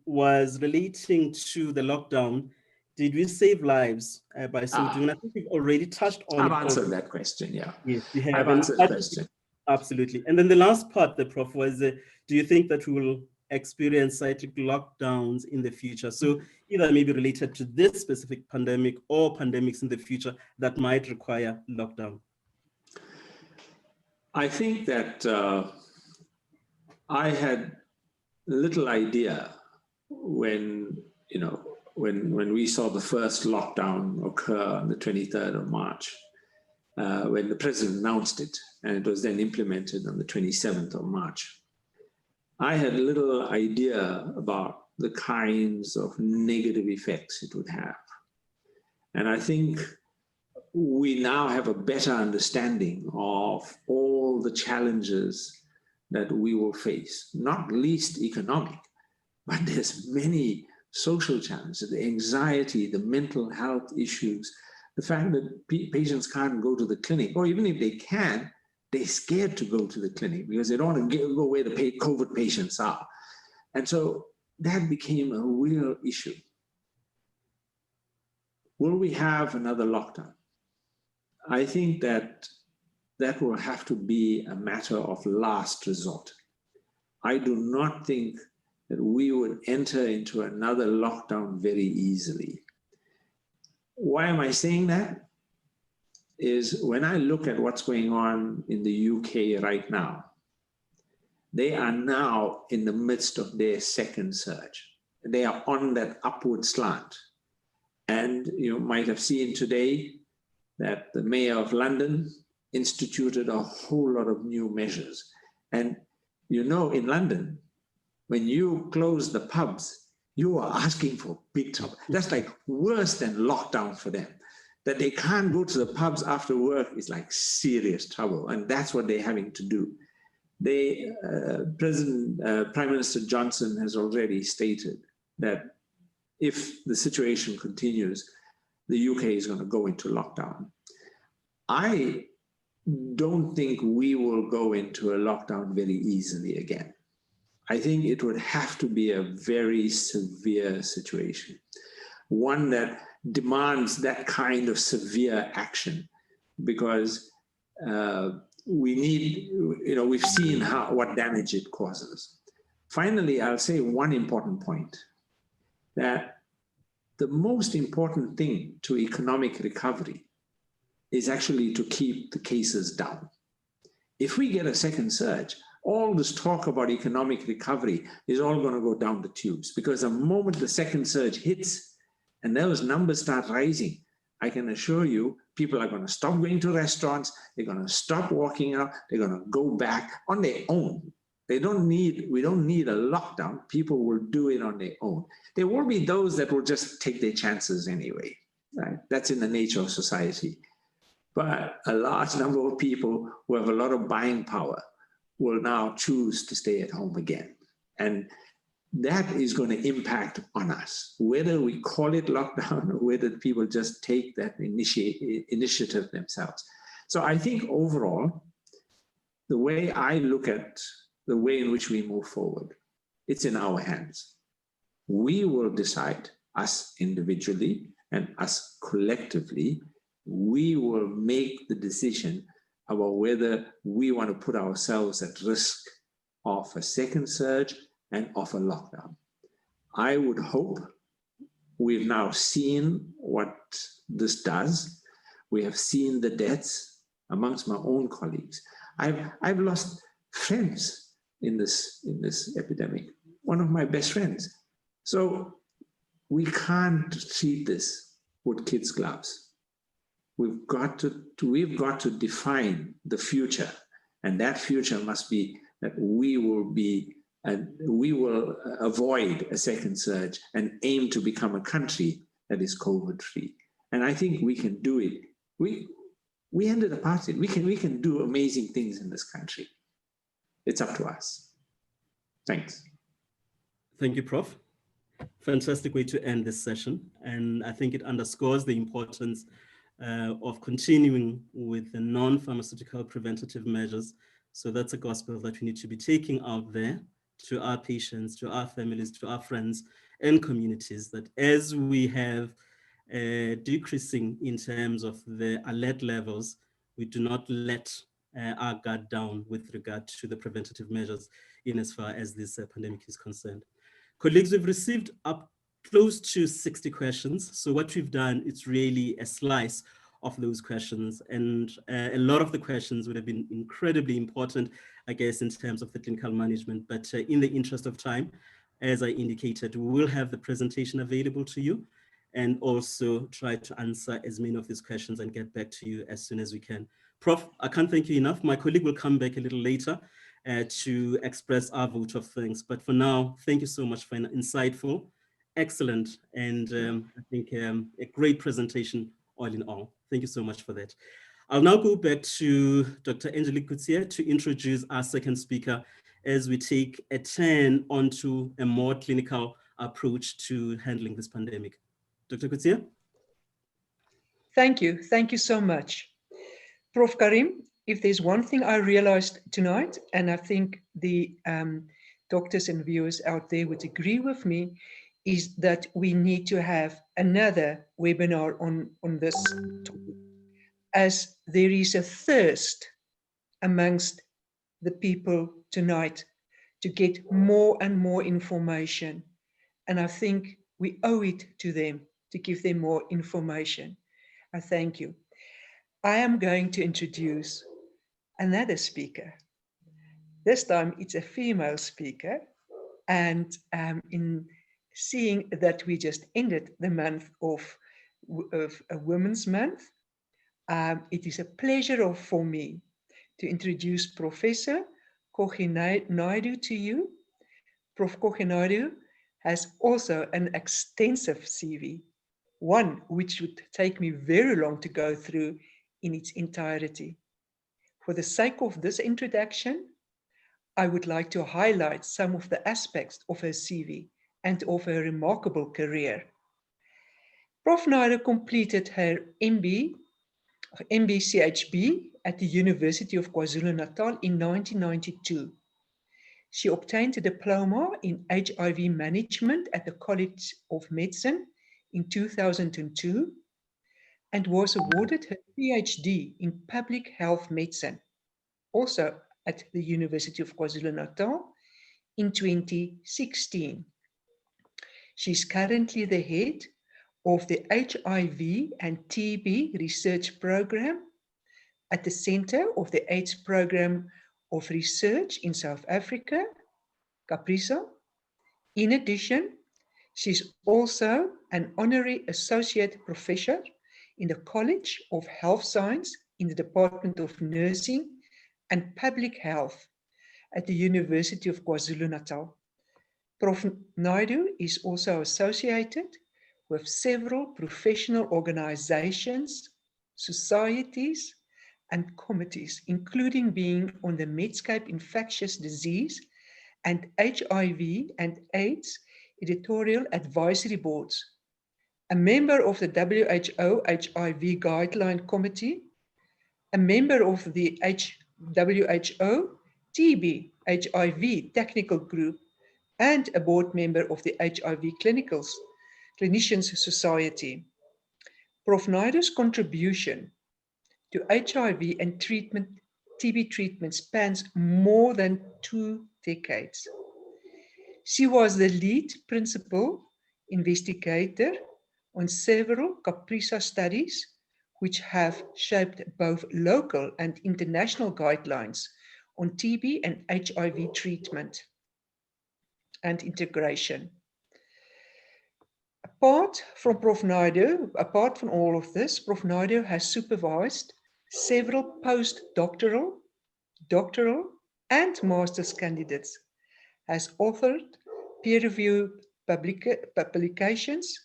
was relating to the lockdown. Did we save lives by so doing? I think we've already touched on it. I've answered that question, yeah. Yes, we have. I've answered the question. Absolutely. And then the last part, the Prof, was do you think that we will experience cyclic lockdowns in the future? So either maybe related to this specific pandemic or pandemics in the future that might require lockdown. I think that I had little idea when we saw the first lockdown occur on the 23rd of March, when the president announced it, and it was then implemented on the 27th of March. I had little idea about the kinds of negative effects it would have. And I think we now have a better understanding of all the challenges that we will face, not least economic, but there's many social challenges, the anxiety, the mental health issues, the fact that patients can't go to the clinic, or even if they can, they're scared to go to the clinic because they don't want to go where the COVID patients are. And so that became a real issue. Will we have another lockdown? I think that that will have to be a matter of last resort. I do not think that we would enter into another lockdown very easily. Why am I saying that? Is when I look at what's going on in the UK right now, they are now in the midst of their second surge. They are on that upward slant. And you might have seen today that the mayor of London instituted a whole lot of new measures. And you know, in London, when you close the pubs, you are asking for big trouble. That's like worse than lockdown for them. That they can't go to the pubs after work is like serious trouble. And that's what they're having to do. Prime Minister Johnson has already stated that if the situation continues, the UK is going to go into lockdown. I don't think we will go into a lockdown very easily again. I think it would have to be a very severe situation, one that demands that kind of severe action, because we need, we've seen what damage it causes. Finally, I'll say one important point, that the most important thing to economic recovery is actually to keep the cases down. If we get a second surge, all this talk about economic recovery is all going to go down the tubes, because the moment the second surge hits and those numbers start rising, I can assure you, people are going to stop going to restaurants, they're going to stop walking out, they're going to go back on their own. We don't need a lockdown. People will do it on their own. There will be those that will just take their chances anyway, right? That's in the nature of society. But a large number of people who have a lot of buying power will now choose to stay at home again. And that is going to impact on us, whether we call it lockdown or whether people just take that initiative themselves. So I think overall, the way I look at the way in which we move forward, it's in our hands. We will decide, us individually and us collectively, we will make the decision about whether we want to put ourselves at risk of a second surge and of a lockdown. I would hope we've now seen what this does. We have seen the deaths amongst my own colleagues. I've lost friends in this epidemic, one of my best friends. So we can't treat this with kids' gloves. We've got to define the future, and that future must be that we will avoid a second surge and aim to become a country that is COVID-free. And I think we can do it. We ended apartheid. We can do amazing things in this country. It's up to us. Thanks. Thank you, Prof. Fantastic way to end this session. And I think it underscores the importance of continuing with the non-pharmaceutical preventative measures. So that's a gospel that we need to be taking out there to our patients, to our families, to our friends and communities, that as we have decreasing in terms of the alert levels, we do not let our guard down with regard to the preventative measures in as far as this pandemic is concerned. Colleagues, we've received up close to 60 questions. So what we've done, it's really a slice of those questions. And a lot of the questions would have been incredibly important, I guess, in terms of the clinical management. But in the interest of time, as I indicated, we will have the presentation available to you and also try to answer as many of these questions and get back to you as soon as we can. Prof, I can't thank you enough. My colleague will come back a little later to express our vote of thanks. But for now, thank you so much for an insightful, excellent, and I think a great presentation all in all. Thank you so much for that. I'll now go back to Dr. Angelique Coetzee to introduce our second speaker as we take a turn onto a more clinical approach to handling this pandemic. Dr. Coetzee? Thank you. Thank you so much. Prof. Karim, if there's one thing I realized tonight, and I think the doctors and viewers out there would agree with me, is that we need to have another webinar on this topic. as there is a thirst amongst the people tonight to get more and more information. And I think we owe it to them to give them more information. I thank you. I am going to introduce another speaker. This time it's a female speaker. And in seeing that we just ended the month of a Women's Month, it is a pleasure for me to introduce Professor Karim to you. Prof. Karim has also an extensive CV, one which would take me very long to go through in its entirety. For the sake of this introduction, I would like to highlight some of the aspects of her CV and of her remarkable career. Prof. Naidoo completed her MB-CHB at the University of KwaZulu-Natal in 1992. She obtained a diploma in HIV management at the College of Medicine in 2002 and was awarded her PhD in public health medicine, also at the University of KwaZulu-Natal in 2016. She's currently the head of the HIV and TB research program at the Center of the AIDS Program of Research in South Africa, CAPRISA. In addition, she's also an honorary associate professor in the College of Health Science in the Department of Nursing and Public Health at the University of KwaZulu-Natal. Prof. Naidoo is also associated with several professional organizations, societies, and committees, including being on the Medscape Infectious Disease and HIV and AIDS editorial advisory boards, a member of the WHO HIV Guideline Committee, a member of the WHO TB HIV Technical Group, and a board member of the HIV Clinicians Society. Prof. Naidoo's contribution to HIV and TB treatment spans more than 2 decades. She was the lead principal investigator on several CAPRISA studies, which have shaped both local and international guidelines on TB and HIV treatment and integration. Apart from all of this, Prof. Naidoo has supervised several postdoctoral, doctoral, and master's candidates, has authored peer-reviewed publications,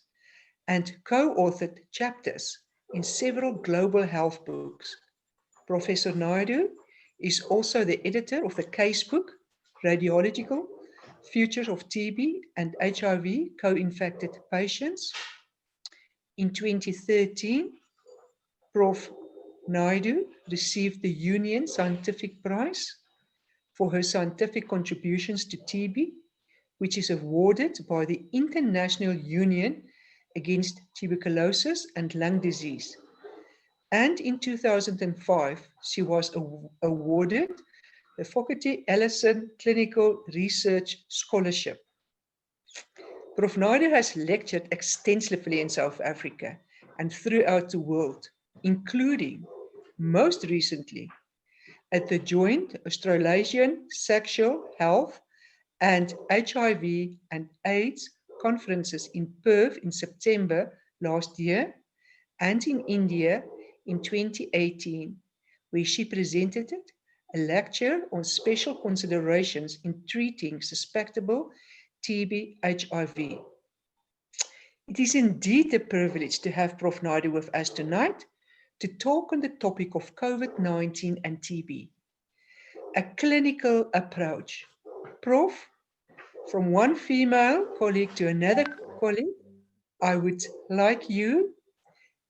and co-authored chapters in several global health books. Professor Naidoo is also the editor of the casebook, Radiological Futures of TB and HIV Co-Infected Patients. In 2013, Prof. Naidoo received the Union Scientific Prize for her scientific contributions to TB, which is awarded by the International Union Against Tuberculosis and Lung Disease. And in 2005, she was awarded the Fogarty Ellison Clinical Research Scholarship. Prof. Naidoo has lectured extensively in South Africa and throughout the world, including, most recently, at the joint Australasian Sexual Health and HIV and AIDS conferences in Perth in September last year, and in India in 2018, where she presented a lecture on special considerations in treating suspectable TB HIV. It is indeed a privilege to have Prof. Naidoo with us tonight to talk on the topic of COVID-19 and TB, a clinical approach. Prof, from one female colleague to another colleague, I would like you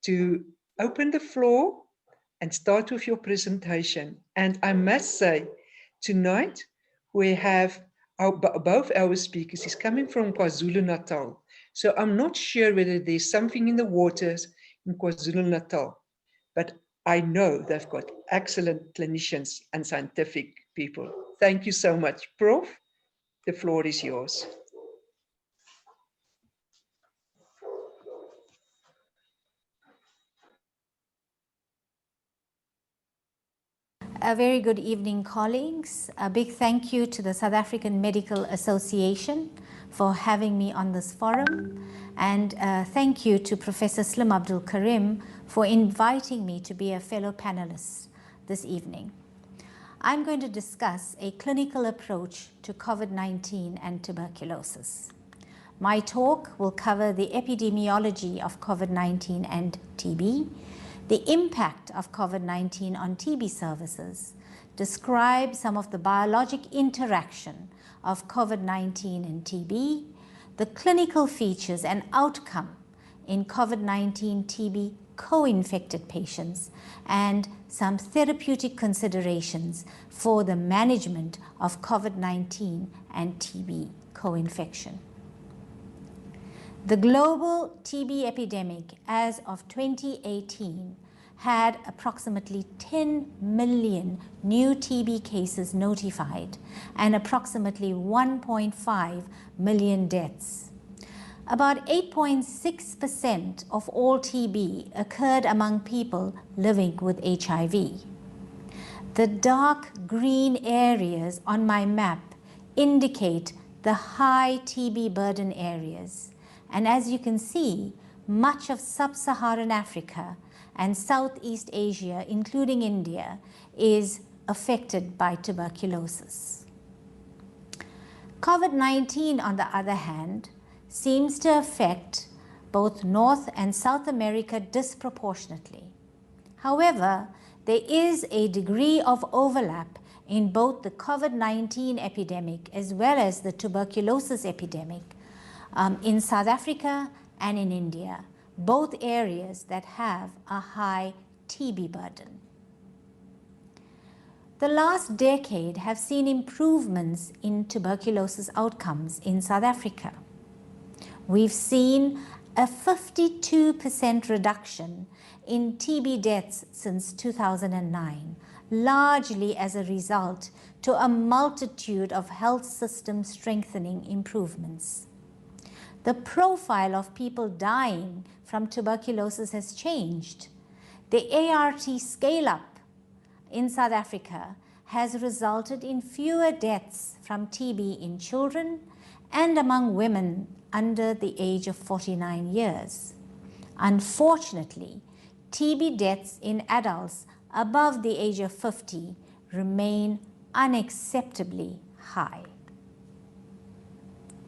to open the floor and start with your presentation. And I must say, tonight we have both our speakers is coming from KwaZulu-Natal. So I'm not sure whether there's something in the waters in KwaZulu-Natal, but I know they've got excellent clinicians and scientific people. Thank you so much. Prof, the floor is yours. A very good evening, colleagues. A big thank you to the South African Medical Association for having me on this forum. And thank you to Professor Slim Abdul Karim for inviting me to be a fellow panelist this evening. I'm going to discuss a clinical approach to COVID-19 and tuberculosis. My talk will cover the epidemiology of COVID-19 and TB, the impact of COVID-19 on TB services, describe some of the biologic interaction of COVID-19 and TB, the clinical features and outcome in COVID-19 TB co-infected patients, and some therapeutic considerations for the management of COVID-19 and TB co-infection. The global TB epidemic as of 2018 had approximately 10 million new TB cases notified and approximately 1.5 million deaths. About 8.6% of all TB occurred among people living with HIV. The dark green areas on my map indicate the high TB burden areas. And as you can see, much of sub-Saharan Africa and Southeast Asia, including India, is affected by tuberculosis. COVID-19, on the other hand, seems to affect both North and South America disproportionately. However, there is a degree of overlap in both the COVID-19 epidemic as well as the tuberculosis epidemic in South Africa and in India, both areas that have a high TB burden. The last decade have seen improvements in tuberculosis outcomes in South Africa. We've seen a 52% reduction in TB deaths since 2009, largely as a result to a multitude of health system strengthening improvements. The profile of people dying from tuberculosis has changed. The ART scale-up in South Africa has resulted in fewer deaths from TB in children and among women under the age of 49 years. Unfortunately, TB deaths in adults above the age of 50 remain unacceptably high.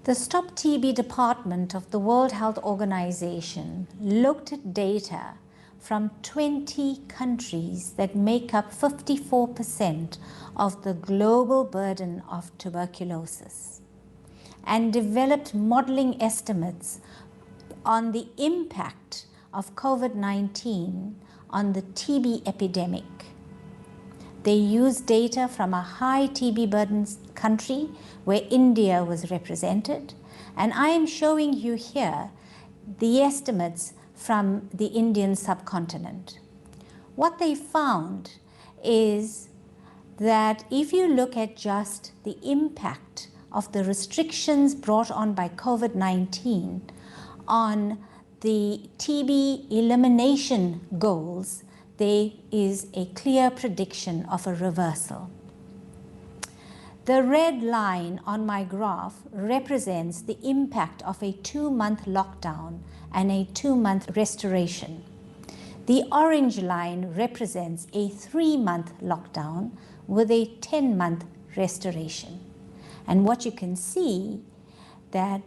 The Stop TB department of the World Health Organization looked at data from 20 countries that make up 54% of the global burden of tuberculosis and developed modeling estimates on the impact of COVID-19 on the TB epidemic. They used data from a high TB burden country where India was represented, and I am showing you here the estimates from the Indian subcontinent. What they found is that if you look at just the impact of the restrictions brought on by COVID-19 on the TB elimination goals, there is a clear prediction of a reversal. The red line on my graph represents the impact of a 2-month lockdown and a 2-month restoration. The orange line represents a 3-month lockdown with a 10-month restoration. And what you can see that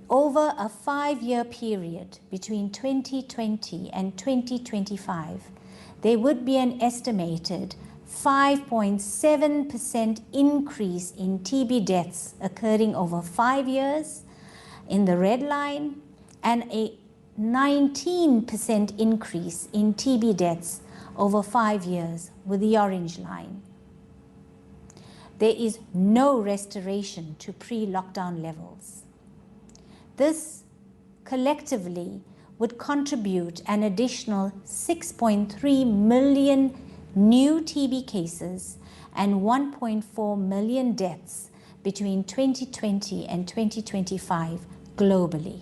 over a 5-year period between 2020 and 2025, there would be an estimated 5.7% increase in TB deaths occurring over 5 years in the red line, and a 19% increase in TB deaths over 5 years with the orange line. There is no restoration to pre-lockdown levels. This collectively would contribute an additional 6.3 million new TB cases and 1.4 million deaths between 2020 and 2025 globally.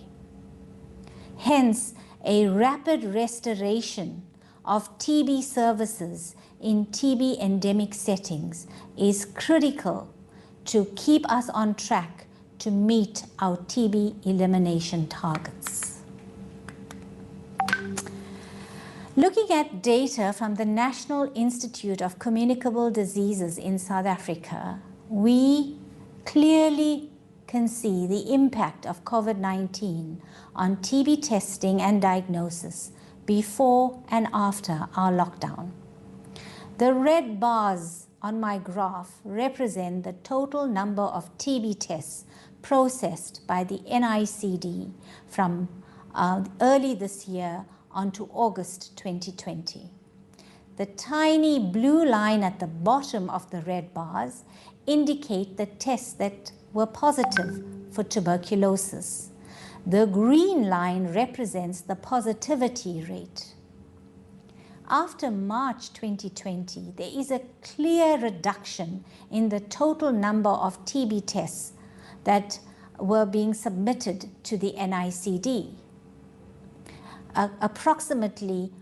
Hence, a rapid restoration of TB services in TB endemic settings is critical to keep us on track to meet our TB elimination targets. Looking at data from the National Institute of Communicable Diseases in South Africa, we clearly can see the impact of COVID-19 on TB testing and diagnosis before and after our lockdown. The red bars on my graph represent the total number of TB tests processed by the NICD from early this year onto August 2020. The tiny blue line at the bottom of the red bars indicate the tests that were positive for tuberculosis. The green line represents the positivity rate. After March 2020, there is a clear reduction in the total number of TB tests that were being submitted to the NICD. Approximately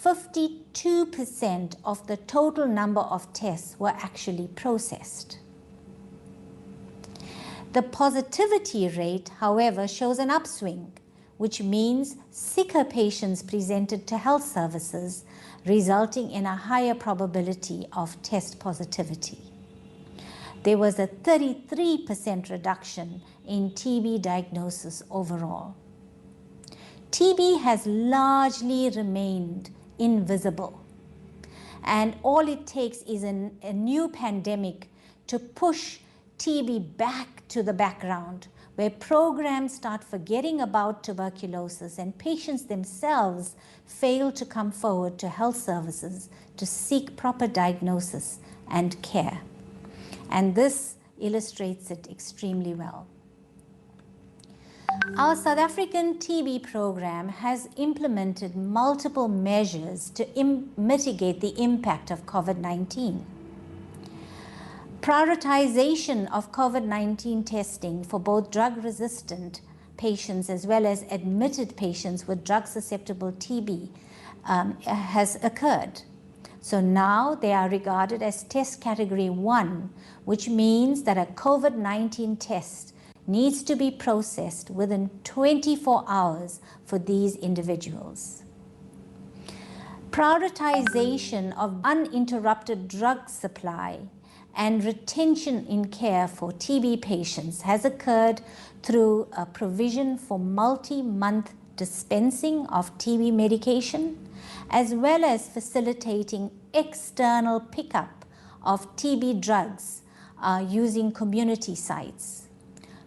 52% of the total number of tests were actually processed. The positivity rate, however, shows an upswing, which means sicker patients presented to health services, resulting in a higher probability of test positivity. There was a 33% reduction in TB diagnosis overall. TB has largely remained invisible, and all it takes is a new pandemic to push TB back to the background, where programs start forgetting about tuberculosis and patients themselves fail to come forward to health services to seek proper diagnosis and care. And this illustrates it extremely well. Our South African TB program has implemented multiple measures to mitigate the impact of COVID-19. Prioritization of COVID-19 testing for both drug-resistant patients as well as admitted patients with drug-susceptible TB has occurred. So now they are regarded as test category 1, which means that a COVID-19 test needs to be processed within 24 hours for these individuals. Prioritization of uninterrupted drug supply and retention in care for TB patients has occurred through a provision for multi-month dispensing of TB medication, as well as facilitating external pickup of TB drugs using community sites.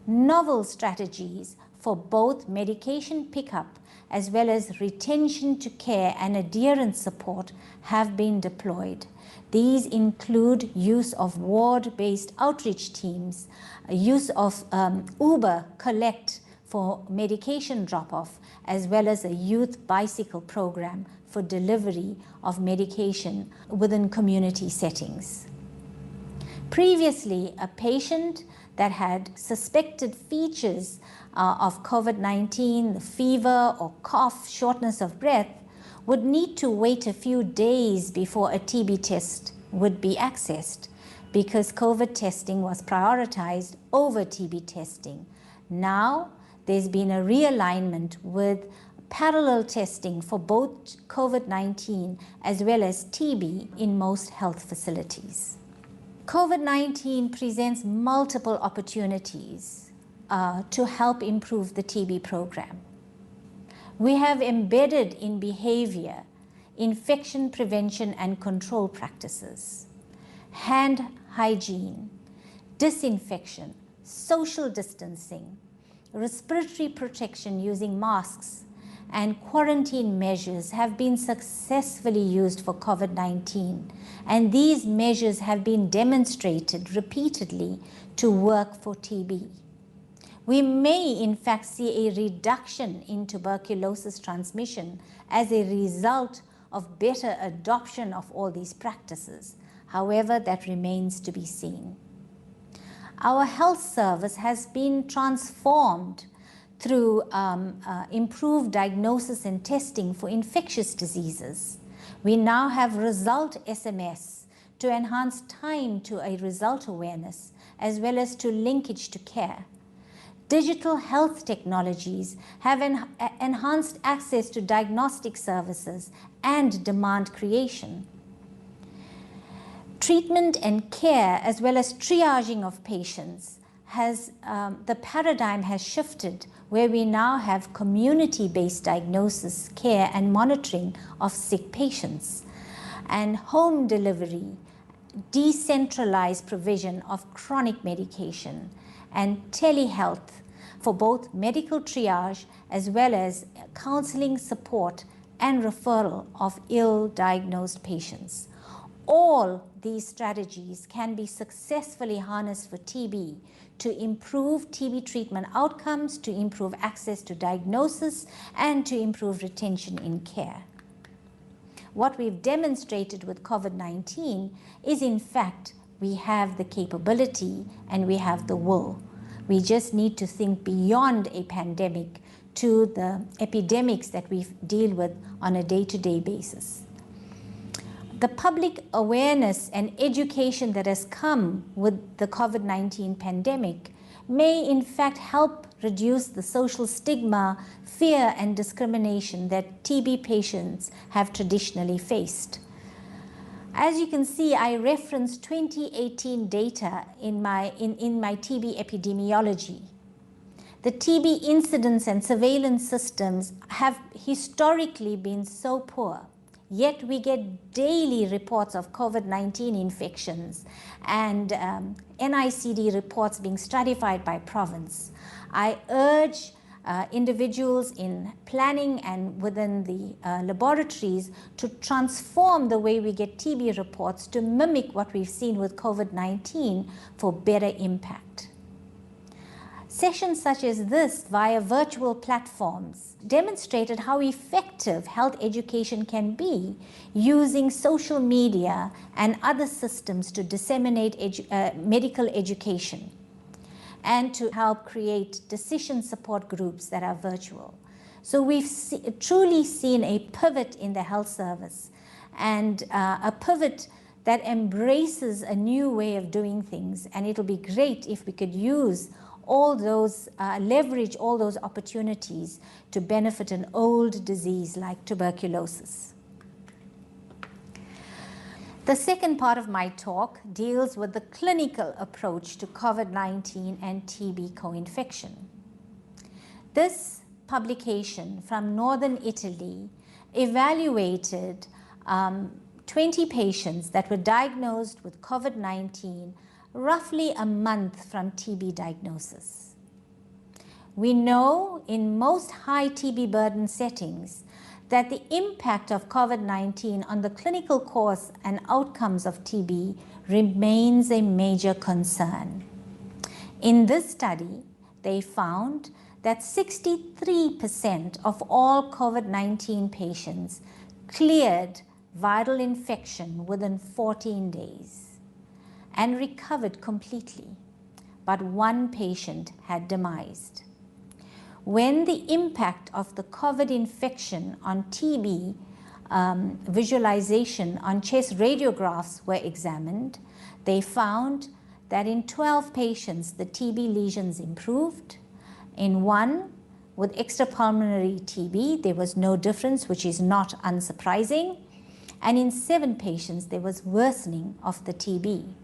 Novel strategies for both medication pickup as well as retention to care and adherence support have been deployed. These include use of ward-based outreach teams, use of Uber Collect for medication drop-off, as well as a youth bicycle program for delivery of medication within community settings. Previously, a patient that had suspected features of COVID-19, the fever or cough, shortness of breath, would need to wait a few days before a TB test would be accessed because COVID testing was prioritized over TB testing. Now, there's been a realignment with parallel testing for both COVID-19 as well as TB in most health facilities. COVID-19 presents multiple opportunities to help improve the TB program. We have embedded in behavior infection prevention and control practices, hand hygiene, disinfection, social distancing, respiratory protection using masks, and quarantine measures have been successfully used for COVID-19, and these measures have been demonstrated repeatedly to work for TB. We may in fact see a reduction in tuberculosis transmission as a result of better adoption of all these practices. However, that remains to be seen. Our health service has been transformed through improved diagnosis and testing for infectious diseases. We now have result SMS to enhance time to a result awareness, as well as to linkage to care. Digital health technologies have enhanced access to diagnostic services and demand creation. Treatment and care, as well as triaging of patients, the paradigm has shifted, where we now have community-based diagnosis, care, and monitoring of sick patients, and home delivery, decentralized provision of chronic medication, and telehealth for both medical triage as well as counseling support and referral of ill-diagnosed patients. All these strategies can be successfully harnessed for TB to improve TB treatment outcomes, to improve access to diagnosis, and to improve retention in care. What we've demonstrated with COVID-19 is, in fact, we have the capability and we have the will. We just need to think beyond a pandemic to the epidemics that we deal with on a day-to-day basis. The public awareness and education that has come with the COVID-19 pandemic may in fact help reduce the social stigma, fear, and discrimination that TB patients have traditionally faced. As you can see, I referenced 2018 data in my TB epidemiology. The TB incidence and surveillance systems have historically been so poor. Yet we get daily reports of COVID-19 infections and NICD reports being stratified by province. I urge individuals in planning and within the laboratories to transform the way we get TB reports to mimic what we've seen with COVID-19 for better impact. Sessions such as this via virtual platforms demonstrated how effective health education can be using social media and other systems to disseminate medical education and to help create decision support groups that are virtual. So we've truly seen a pivot in the health service, and a pivot that embraces a new way of doing things, and it'll be great if we could use all those, leverage all those opportunities to benefit an old disease like tuberculosis. The second part of my talk deals with the clinical approach to COVID-19 and TB co-infection. This publication from Northern Italy evaluated 20 patients that were diagnosed with COVID-19 roughly a month from TB diagnosis. We know in most high TB burden settings that the impact of COVID-19 on the clinical course and outcomes of TB remains a major concern. In this study, they found that 63% of all COVID-19 patients cleared viral infection within 14 days and recovered completely, but one patient had demised. When the impact of the COVID infection on TB visualization on chest radiographs were examined, they found that in 12 patients, the TB lesions improved. In one with extrapulmonary TB, there was no difference, which is not unsurprising. And in 7 patients, there was worsening of the TB.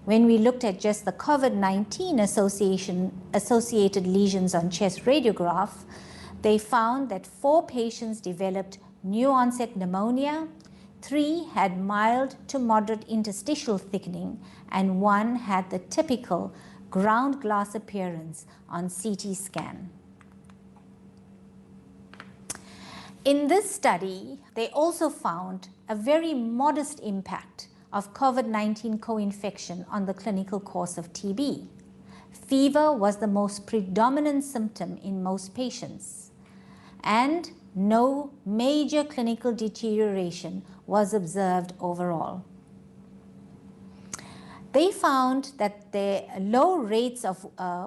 When we looked at just the COVID-19 associated lesions on chest radiograph, they found that 4 patients developed new onset pneumonia, 3 had mild to moderate interstitial thickening, and 1 had the typical ground glass appearance on CT scan. In this study, they also found a very modest impact of COVID-19 co-infection on the clinical course of TB. Fever was the most predominant symptom in most patients, and no major clinical deterioration was observed overall. They found that the low rates of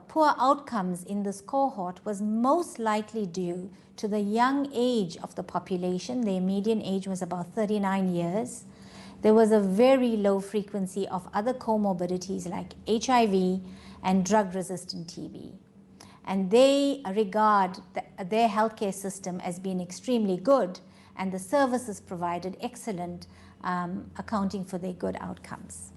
poor outcomes in this cohort was most likely due to the young age of the population. Their median age was about 39 years. There was a very low frequency of other comorbidities like HIV and drug-resistant TB. And they regard their healthcare system as being extremely good, and the services provided excellent, accounting for their good outcomes.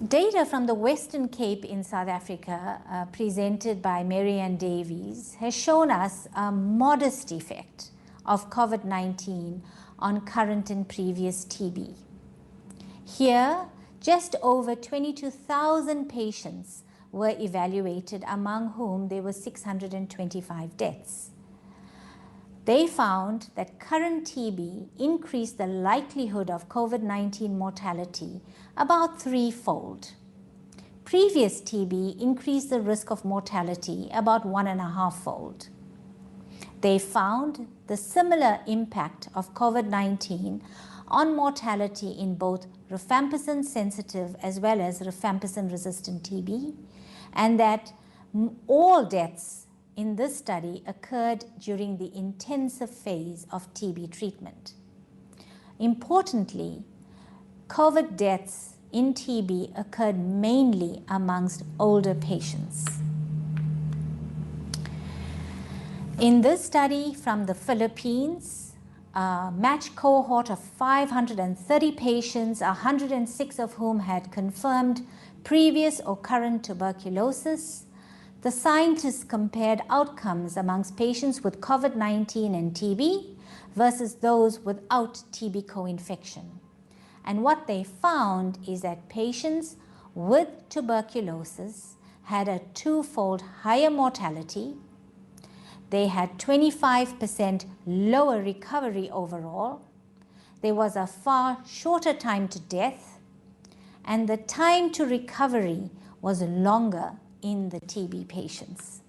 Data from the Western Cape in South Africa, presented by Marianne Davies, has shown us a modest effect of COVID-19 on current and previous TB. Here, just over 22,000 patients were evaluated, among whom there were 625 deaths. They found that current TB increased the likelihood of COVID-19 mortality about threefold. Previous TB increased the risk of mortality about 1.5-fold. They found the similar impact of COVID-19 on mortality in both rifampicin sensitive as well as rifampicin resistant TB, and that all deaths in this study occurred during the intensive phase of TB treatment. Importantly, COVID deaths in TB occurred mainly amongst older patients. In this study from the Philippines, a matched cohort of 530 patients, 106 of whom had confirmed previous or current tuberculosis, the scientists compared outcomes amongst patients with COVID-19 and TB versus those without TB co-infection. And what they found is that patients with tuberculosis had a 2-fold higher mortality. They had 25% lower recovery overall. There was a far shorter time to death, and the time to recovery was longer in the TB patients.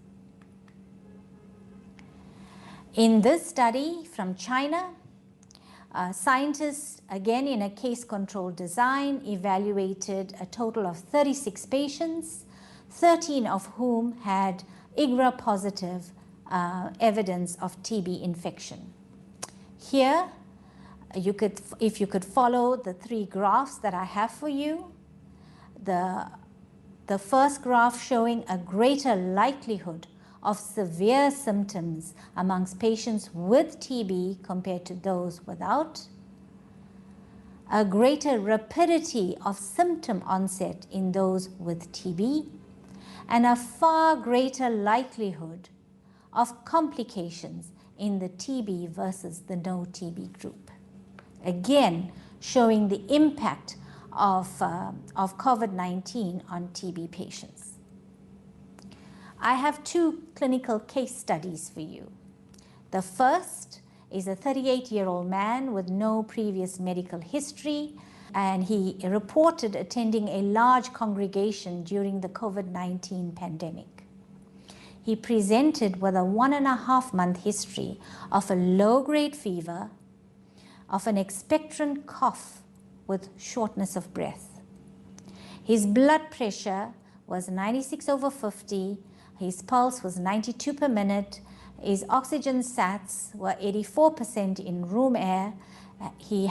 In this study from China, scientists, again in a case-controlled design, evaluated a total of 36 patients, 13 of whom had IGRA-positive evidence of TB infection. Here, if you could follow the 3 graphs that I have for you, the first graph showing a greater likelihood of severe symptoms amongst patients with TB compared to those without, a greater rapidity of symptom onset in those with TB, and a far greater likelihood of complications in the TB versus the no TB group. Again, showing the impact of COVID-19 on TB patients. I have 2 clinical case studies for you. The first is a 38-year-old man with no previous medical history, and he reported attending a large congregation during the COVID-19 pandemic. He presented with a 1.5-month history of a low-grade fever, of an expectorant cough with shortness of breath. His blood pressure was 96/50, his pulse was 92 per minute, his oxygen sats were 84% in room air, he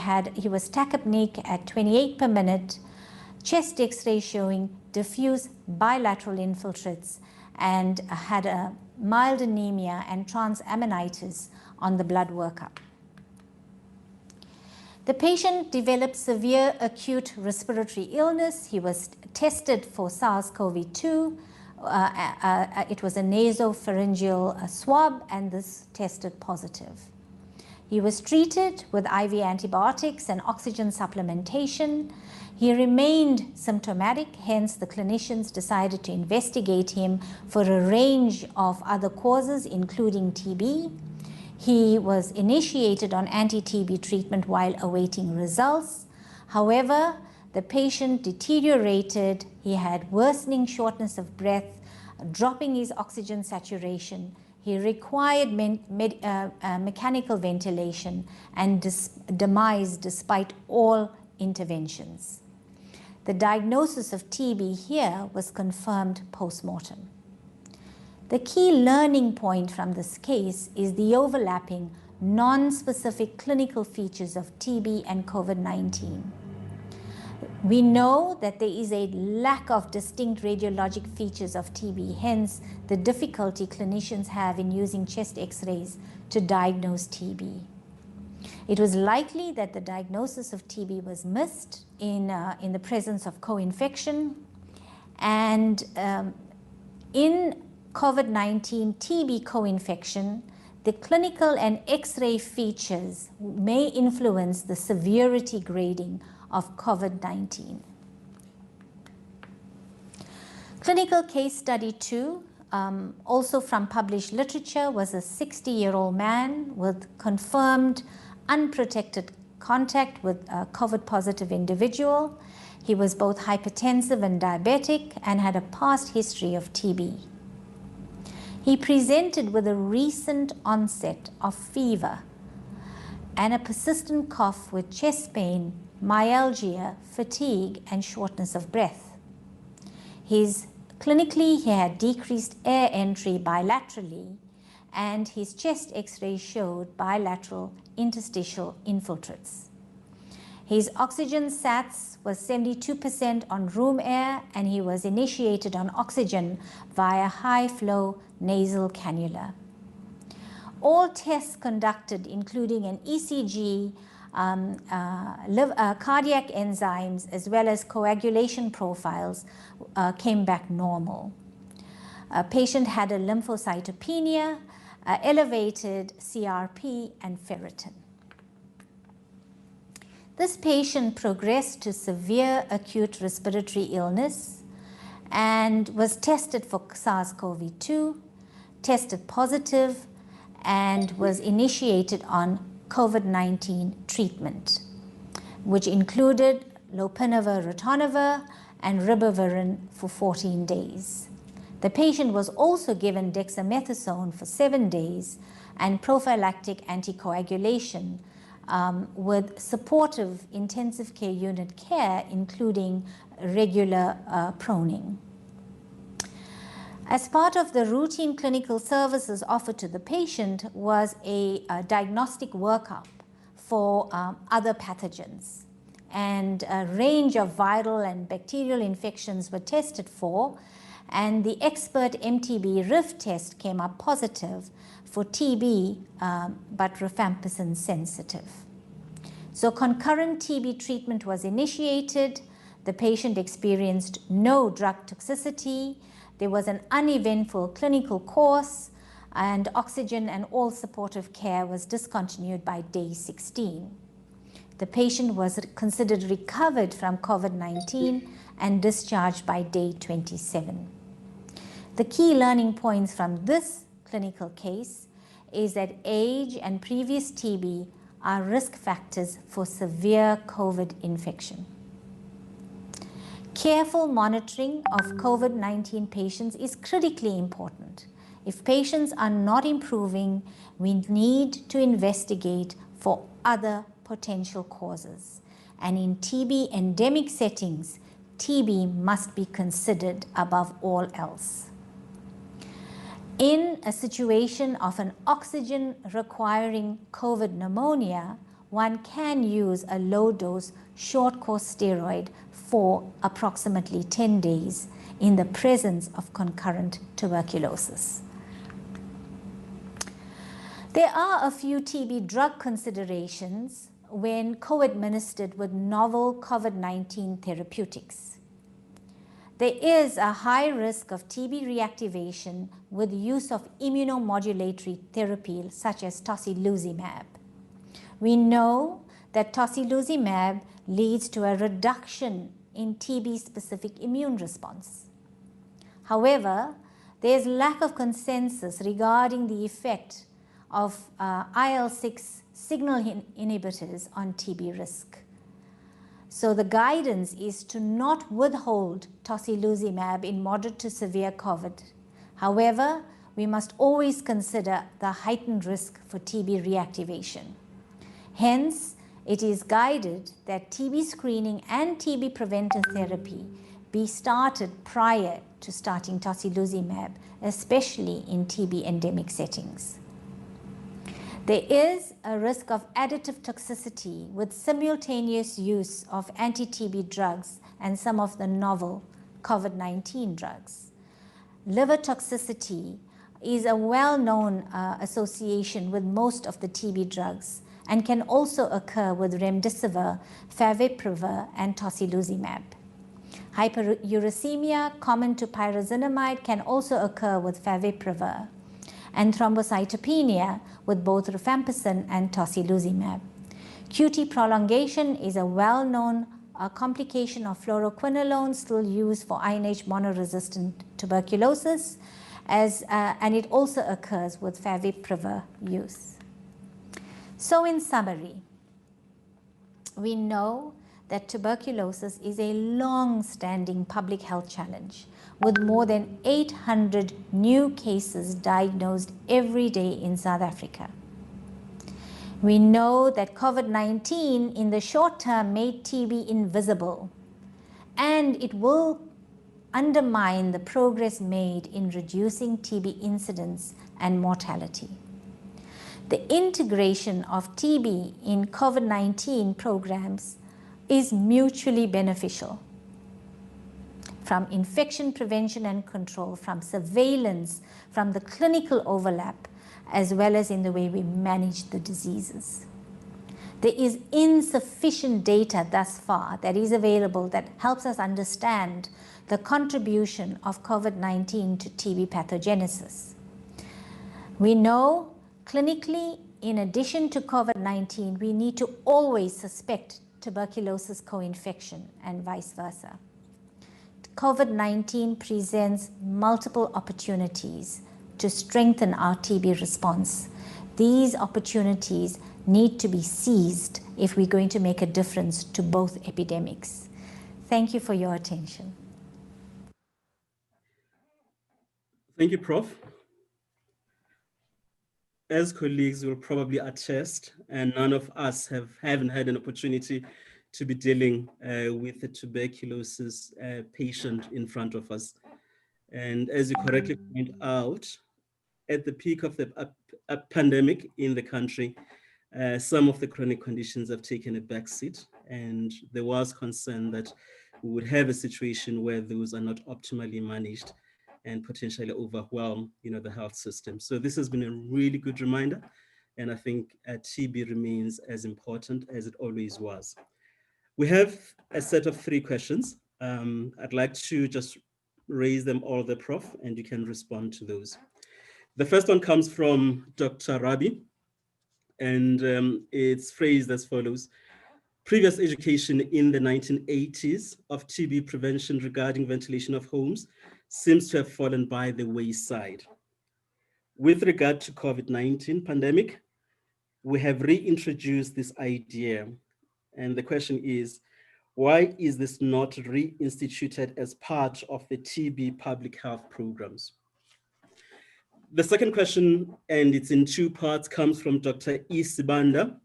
was tachypneic at 28 per minute, chest x-ray showing diffuse bilateral infiltrates, and had a mild anemia and transaminitis on the blood workup. The patient developed severe acute respiratory illness. He was tested for SARS-CoV-2. It was a nasopharyngeal swab, and this tested positive. He was treated with IV antibiotics and oxygen supplementation. He remained symptomatic, hence the clinicians decided to investigate him for a range of other causes, including TB. He was initiated on anti-TB treatment while awaiting results. However, the patient deteriorated. He had worsening shortness of breath, dropping his oxygen saturation. He required mechanical ventilation and demise despite all interventions. The diagnosis of TB here was confirmed post-mortem. The key learning point from this case is the overlapping, non-specific clinical features of TB and COVID-19. We know that there is a lack of distinct radiologic features of TB, hence the difficulty clinicians have in using chest x-rays to diagnose TB. It was likely that the diagnosis of TB was missed in the presence of co-infection, and in COVID-19 TB co-infection, the clinical and X-ray features may influence the severity grading of COVID-19. Clinical case study 2, also from published literature, was a 60-year-old man with confirmed unprotected contact with a COVID-positive individual. He was both hypertensive and diabetic and had a past history of TB. He presented with a recent onset of fever and a persistent cough with chest pain, myalgia, fatigue, and shortness of breath. Clinically, he had decreased air entry bilaterally, and his chest x-ray showed bilateral interstitial infiltrates. His oxygen sats was 72% on room air, and he was initiated on oxygen via high-flow nasal cannula. All tests conducted, including an ECG, cardiac enzymes, as well as coagulation profiles, came back normal. A patient had a lymphocytopenia, elevated CRP, and ferritin. This patient progressed to severe acute respiratory illness and was tested for SARS-CoV-2, tested positive, and was initiated on COVID-19 treatment, which included lopinavir, ritonavir, and ribavirin for 14 days. The patient was also given dexamethasone for 7 days and prophylactic anticoagulation with supportive intensive care unit care, including regular proning. As part of the routine clinical services offered to the patient was a diagnostic workup for other pathogens, and a range of viral and bacterial infections were tested for, and the expert MTB RIF test came up positive for TB, but rifampicin sensitive. So concurrent TB treatment was initiated. The patient experienced no drug toxicity. There was an uneventful clinical course, and oxygen and all supportive care was discontinued by day 16. The patient was considered recovered from COVID-19 and discharged by day 27. The key learning points from this clinical case is that age and previous TB are risk factors for severe COVID infection. Careful monitoring of COVID-19 patients is critically important. If patients are not improving, we need to investigate for other potential causes. And in TB endemic settings, TB must be considered above all else. In a situation of an oxygen requiring COVID pneumonia, one can use a low-dose short-course steroid for approximately 10 days in the presence of concurrent tuberculosis. There are a few TB drug considerations when co-administered with novel COVID-19 therapeutics. There is a high risk of TB reactivation with use of immunomodulatory therapy such as tocilizumab. We know that tocilizumab leads to a reduction in TB-specific immune response. However, there is lack of consensus regarding the effect of IL-6 signal inhibitors on TB risk. So the guidance is to not withhold tocilizumab in moderate to severe COVID. However, we must always consider the heightened risk for TB reactivation. Hence, it is guided that TB screening and TB preventive therapy be started prior to starting tocilizumab, especially in TB endemic settings. There is a risk of additive toxicity with simultaneous use of anti-TB drugs and some of the novel COVID-19 drugs. Liver toxicity is a well-known association with most of the TB drugs and can also occur with remdesivir, favipiravir, and tocilizumab. Hyperuricemia, common to pyrazinamide, can also occur with favipiravir, and thrombocytopenia with both rifampicin and tocilizumab. QT prolongation is a well-known complication of fluoroquinolone still used for INH monoresistant tuberculosis, and it also occurs with favipiravir use. So in summary, we know that tuberculosis is a long-standing public health challenge with more than 800 new cases diagnosed every day in South Africa. We know that COVID-19 in the short term made TB invisible, and it will undermine the progress made in reducing TB incidence and mortality. The integration of TB in COVID-19 programs is mutually beneficial. From infection prevention and control, from surveillance, from the clinical overlap, as well as in the way we manage the diseases. There is insufficient data thus far that is available that helps us understand the contribution of COVID-19 to TB pathogenesis. We know clinically, in addition to COVID-19, we need to always suspect tuberculosis co-infection and vice versa. COVID-19 presents multiple opportunities to strengthen our TB response. These opportunities need to be seized if we're going to make a difference to both epidemics. Thank you for your attention. Thank you, Prof. As colleagues will probably attest, and none of us haven't had an opportunity to be dealing with a tuberculosis patient in front of us. And as you correctly point out, at the peak of the pandemic in the country, some of the chronic conditions have taken a backseat, and there was concern that we would have a situation where those are not optimally managed and potentially overwhelm, the health system. So this has been a really good reminder, and I think TB remains as important as it always was. We have a set of 3 questions. I'd like to just raise them all, the Prof, and you can respond to those. The first one comes from Dr. Rabi, and it's phrased as follows. Previous education in the 1980s of TB prevention regarding ventilation of homes seems to have fallen by the wayside. With regard to COVID-19 pandemic, we have reintroduced this idea. And the question is, why is this not reinstituted as part of the TB public health programs? The second question, and it's in 2 parts, comes from Dr. Isibanda,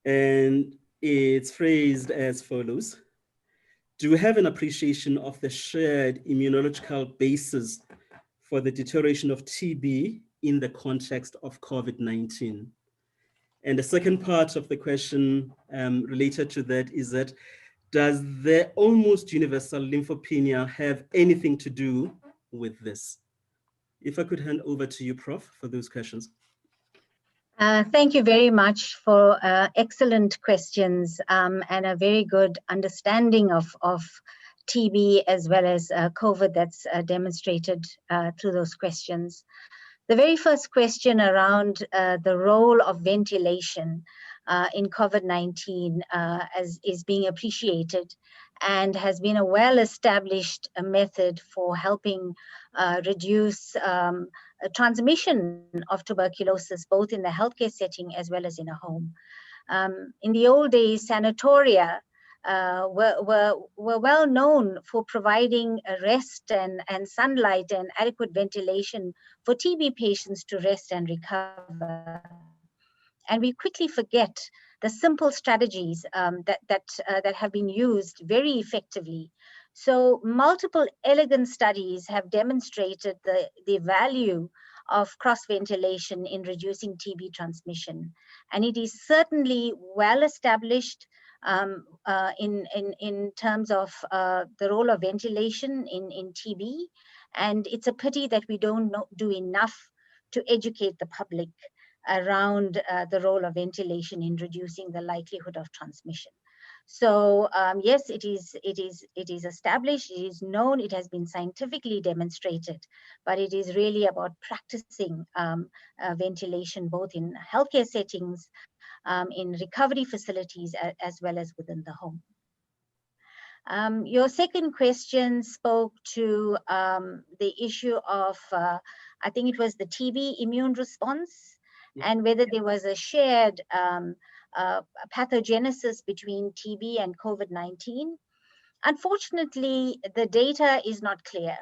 and it's phrased as follows. Do we have an appreciation of the shared immunological basis for the deterioration of TB in the context of COVID-19? And the second part of the question related to that is that, does the almost universal lymphopenia have anything to do with this? If I could hand over to you, Prof, for those questions. Thank you very much for excellent questions and a very good understanding of TB as well as COVID that's demonstrated through those questions. The very first question around the role of ventilation in COVID-19 as is being appreciated and has been a well-established method for helping reduce transmission of tuberculosis, both in the healthcare setting as well as in a home. In the old days, sanatoria were well known for providing rest and sunlight and adequate ventilation for TB patients to rest and recover. And we quickly forget the simple strategies that have been used very effectively. So multiple elegant studies have demonstrated the value of cross-ventilation in reducing TB transmission. And it is certainly well established in terms of the role of ventilation in TB. And it's a pity that we don't do enough to educate the public around the role of ventilation in reducing the likelihood of transmission. So yes, it is established, it is known, it has been scientifically demonstrated, but it is really about practicing ventilation both in healthcare settings, in recovery facilities, as well as within the home. Your second question spoke to the issue of, I think it was the TB immune response, and whether there was a shared pathogenesis between TB and COVID-19. Unfortunately, the data is not clear.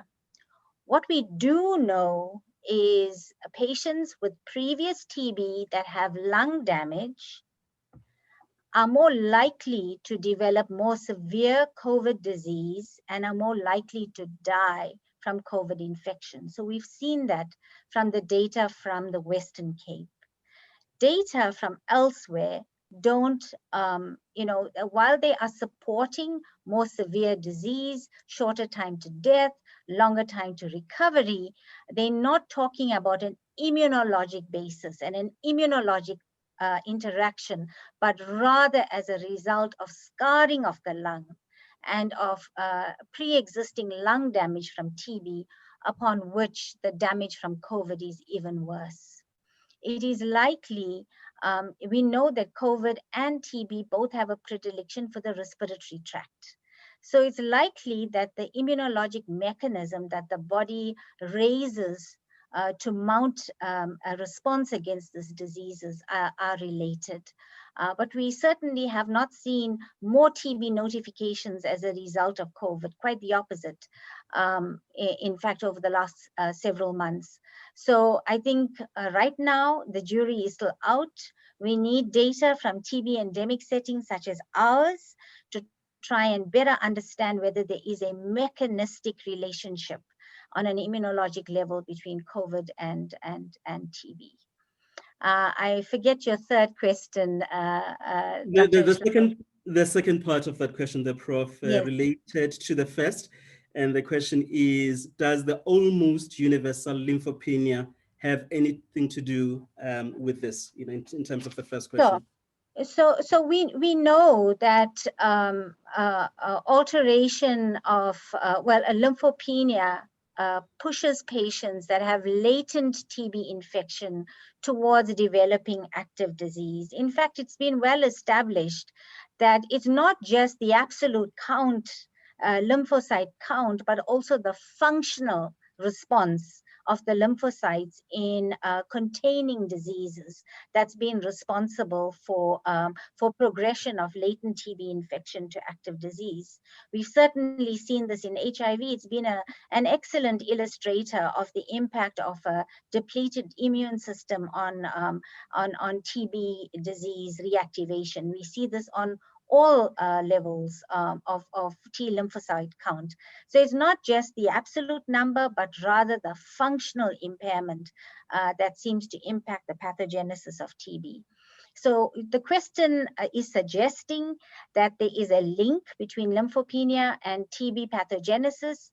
What we do know is patients with previous TB that have lung damage are more likely to develop more severe COVID disease and are more likely to die from COVID infection. So we've seen that from the data from the Western Cape. Data from elsewhere don't, while they are supporting more severe disease, shorter time to death, longer time to recovery, they're not talking about an immunologic basis and an immunologic interaction, but rather as a result of scarring of the lung and of pre-existing lung damage from TB, upon which the damage from COVID is even worse. It is likely, we know that COVID and TB both have a predilection for the respiratory tract. So it's likely that the immunologic mechanism that the body raises to mount a response against these diseases are related. But we certainly have not seen more TB notifications as a result of COVID, quite the opposite, in fact, over the last several months. So I think right now, the jury is still out. We need data from TB endemic settings such as ours to try and better understand whether there is a mechanistic relationship on an immunologic level between COVID and TB. I forget your third question. The second part of that question, the Prof, yes, related to the first, and the question is, does the almost universal lymphopenia have anything to do with this, in terms of the first question? So we know that alteration of, a lymphopenia pushes patients that have latent TB infection towards developing active disease. In fact, it's been well established that it's not just the absolute count, lymphocyte count, but also the functional response of the lymphocytes in containing diseases that's been responsible for progression of latent TB infection to active disease. We've certainly seen this in HIV. It's been an excellent illustrator of the impact of a depleted immune system on TB disease reactivation. We see this on all levels of T lymphocyte count. So it's not just the absolute number, but rather the functional impairment that seems to impact the pathogenesis of TB. So the question is suggesting that there is a link between lymphopenia and TB pathogenesis.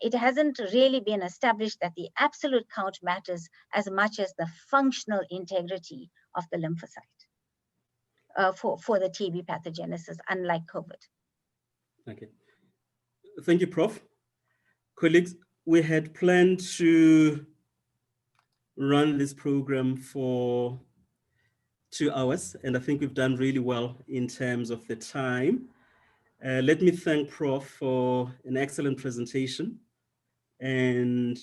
It hasn't really been established that the absolute count matters as much as the functional integrity of the lymphocyte. For the TB pathogenesis, unlike COVID. Okay. Thank you, Prof. Colleagues, we had planned to run this program for 2 hours, and I think we've done really well in terms of the time. Let me thank Prof for an excellent presentation and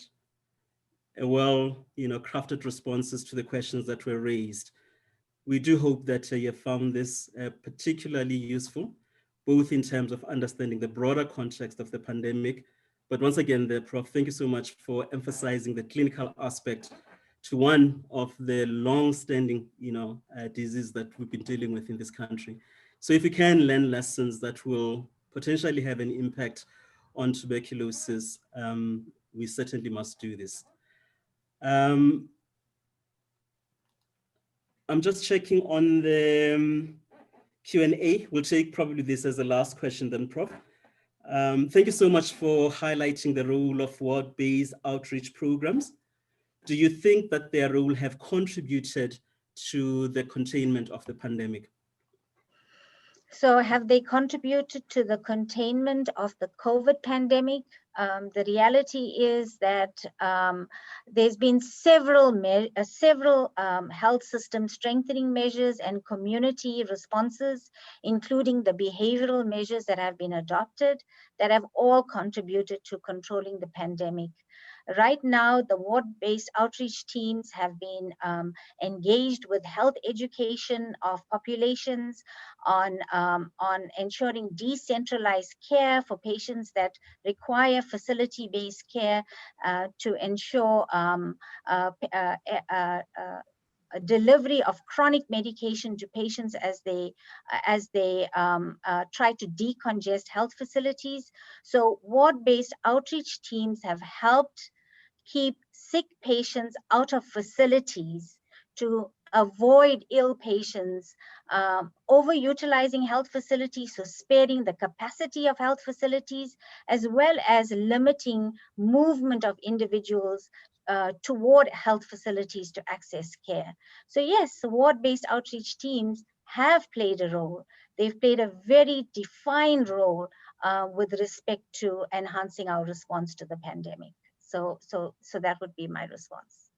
a crafted responses to the questions that were raised. We do hope that you found this particularly useful, both in terms of understanding the broader context of the pandemic. But once again, Prof, thank you so much for emphasizing the clinical aspect to one of the long-standing, disease that we've been dealing with in this country. So if we can learn lessons that will potentially have an impact on tuberculosis, we certainly must do this. I'm just checking on the Q&A. We'll take probably this as the last question then, Prof. Thank you so much for highlighting the role of ward-based outreach programs. Do you think that their role have contributed to the containment of the pandemic? So have they contributed to the containment of the COVID pandemic? The reality is that there's been several health system strengthening measures and community responses, including the behavioral measures that have been adopted, that have all contributed to controlling the pandemic. Right now, the ward-based outreach teams have been engaged with health education of populations on ensuring decentralized care for patients that require facility-based care to ensure a delivery of chronic medication to patients as they try to decongest health facilities. So ward-based outreach teams have helped keep sick patients out of facilities to avoid ill patients, overutilizing health facilities, so sparing the capacity of health facilities, as well as limiting movement of individuals toward health facilities to access care. So yes, ward-based outreach teams have played a role. They've played a very defined role with respect to enhancing our response to the pandemic. So that would be my response.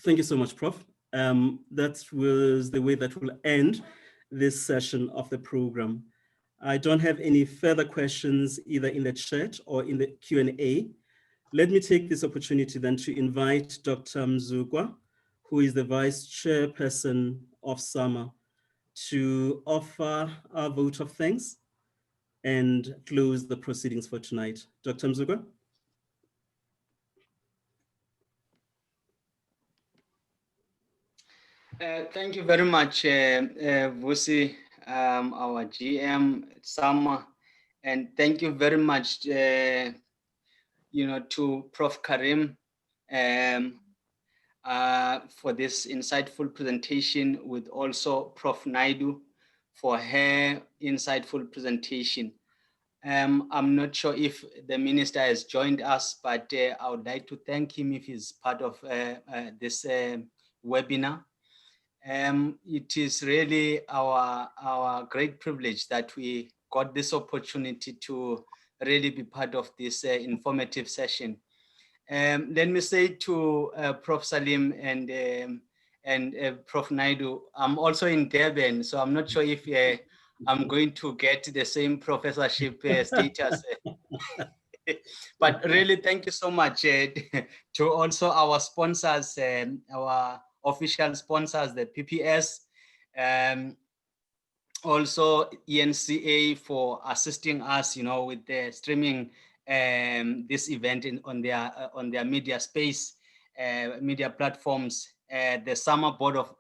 Thank you so much, Prof. That was the way that we'll end this session of the program. I don't have any further questions either in the chat or in the Q&A. Let me take this opportunity then to invite Dr. Mzukwa, who is the Vice Chairperson of SAMA, to offer a vote of thanks and close the proceedings for tonight. Dr. Mzukwa? Thank you very much, Vusi, our GM, SAMA, and thank you very much, to Prof. Karim for this insightful presentation, with also Prof. Naidu for her insightful presentation. I'm not sure if the minister has joined us, but I would like to thank him if he's part of this webinar. It is really our great privilege that we got this opportunity to really be part of this informative session. Let me say to Prof. Salim and Prof. Naidu, I'm also in Durban, so I'm not sure if I'm going to get the same professorship status. But really, thank you so much to also our sponsors, our official sponsors, the PPS, also ENCA for assisting us, with the streaming this event on their media space, media platforms, the SAMA Board of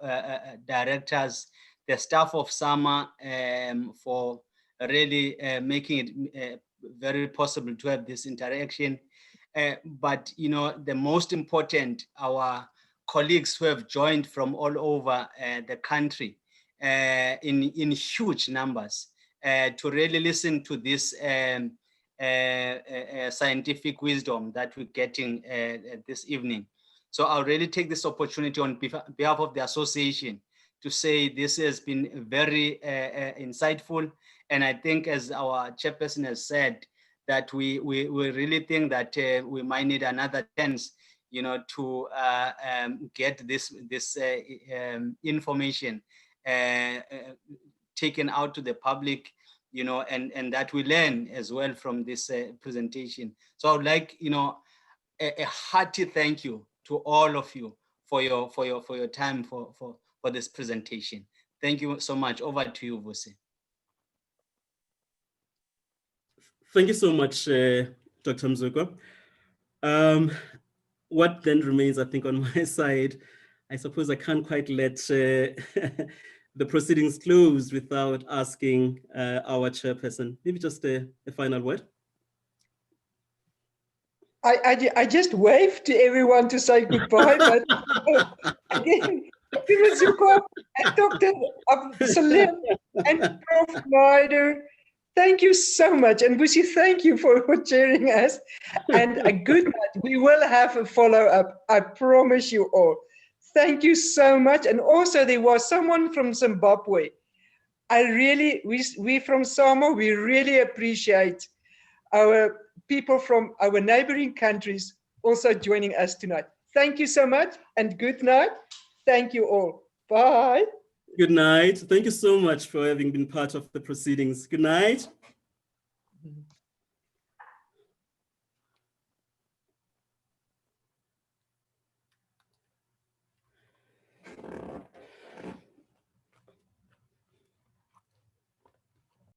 Directors, the staff of SAMA for really making it very possible to have this interaction. But the most important, our colleagues who have joined from all over the country in huge numbers to really listen to this scientific wisdom that we're getting this evening. So I'll really take this opportunity on behalf of the association to say this has been very insightful. And I think, as our chairperson has said, that we really think that we might need another chance, to get this information taken out to the public, and that we learn as well from this presentation. So I would like, a hearty thank you to all of you for your time for this presentation. Thank you so much. Over to you, Vusi. Thank you so much, Dr. Mzukwa. What then remains, I think, on my side, I suppose I can't quite let the proceedings close without asking our chairperson, maybe just a final word. I just waved to everyone to say goodbye, but again, Dr. Mzukwa and Dr. Salim and Prof. Ryder, thank you so much. And Busi, thank you for chairing us. And a good night. We will have a follow-up, I promise you all. Thank you so much. And also there was someone from Zimbabwe. We from SAMO, we really appreciate our people from our neighboring countries also joining us tonight. Thank you so much and good night. Thank you all. Bye. Good night. Thank you so much for having been part of the proceedings. Good night.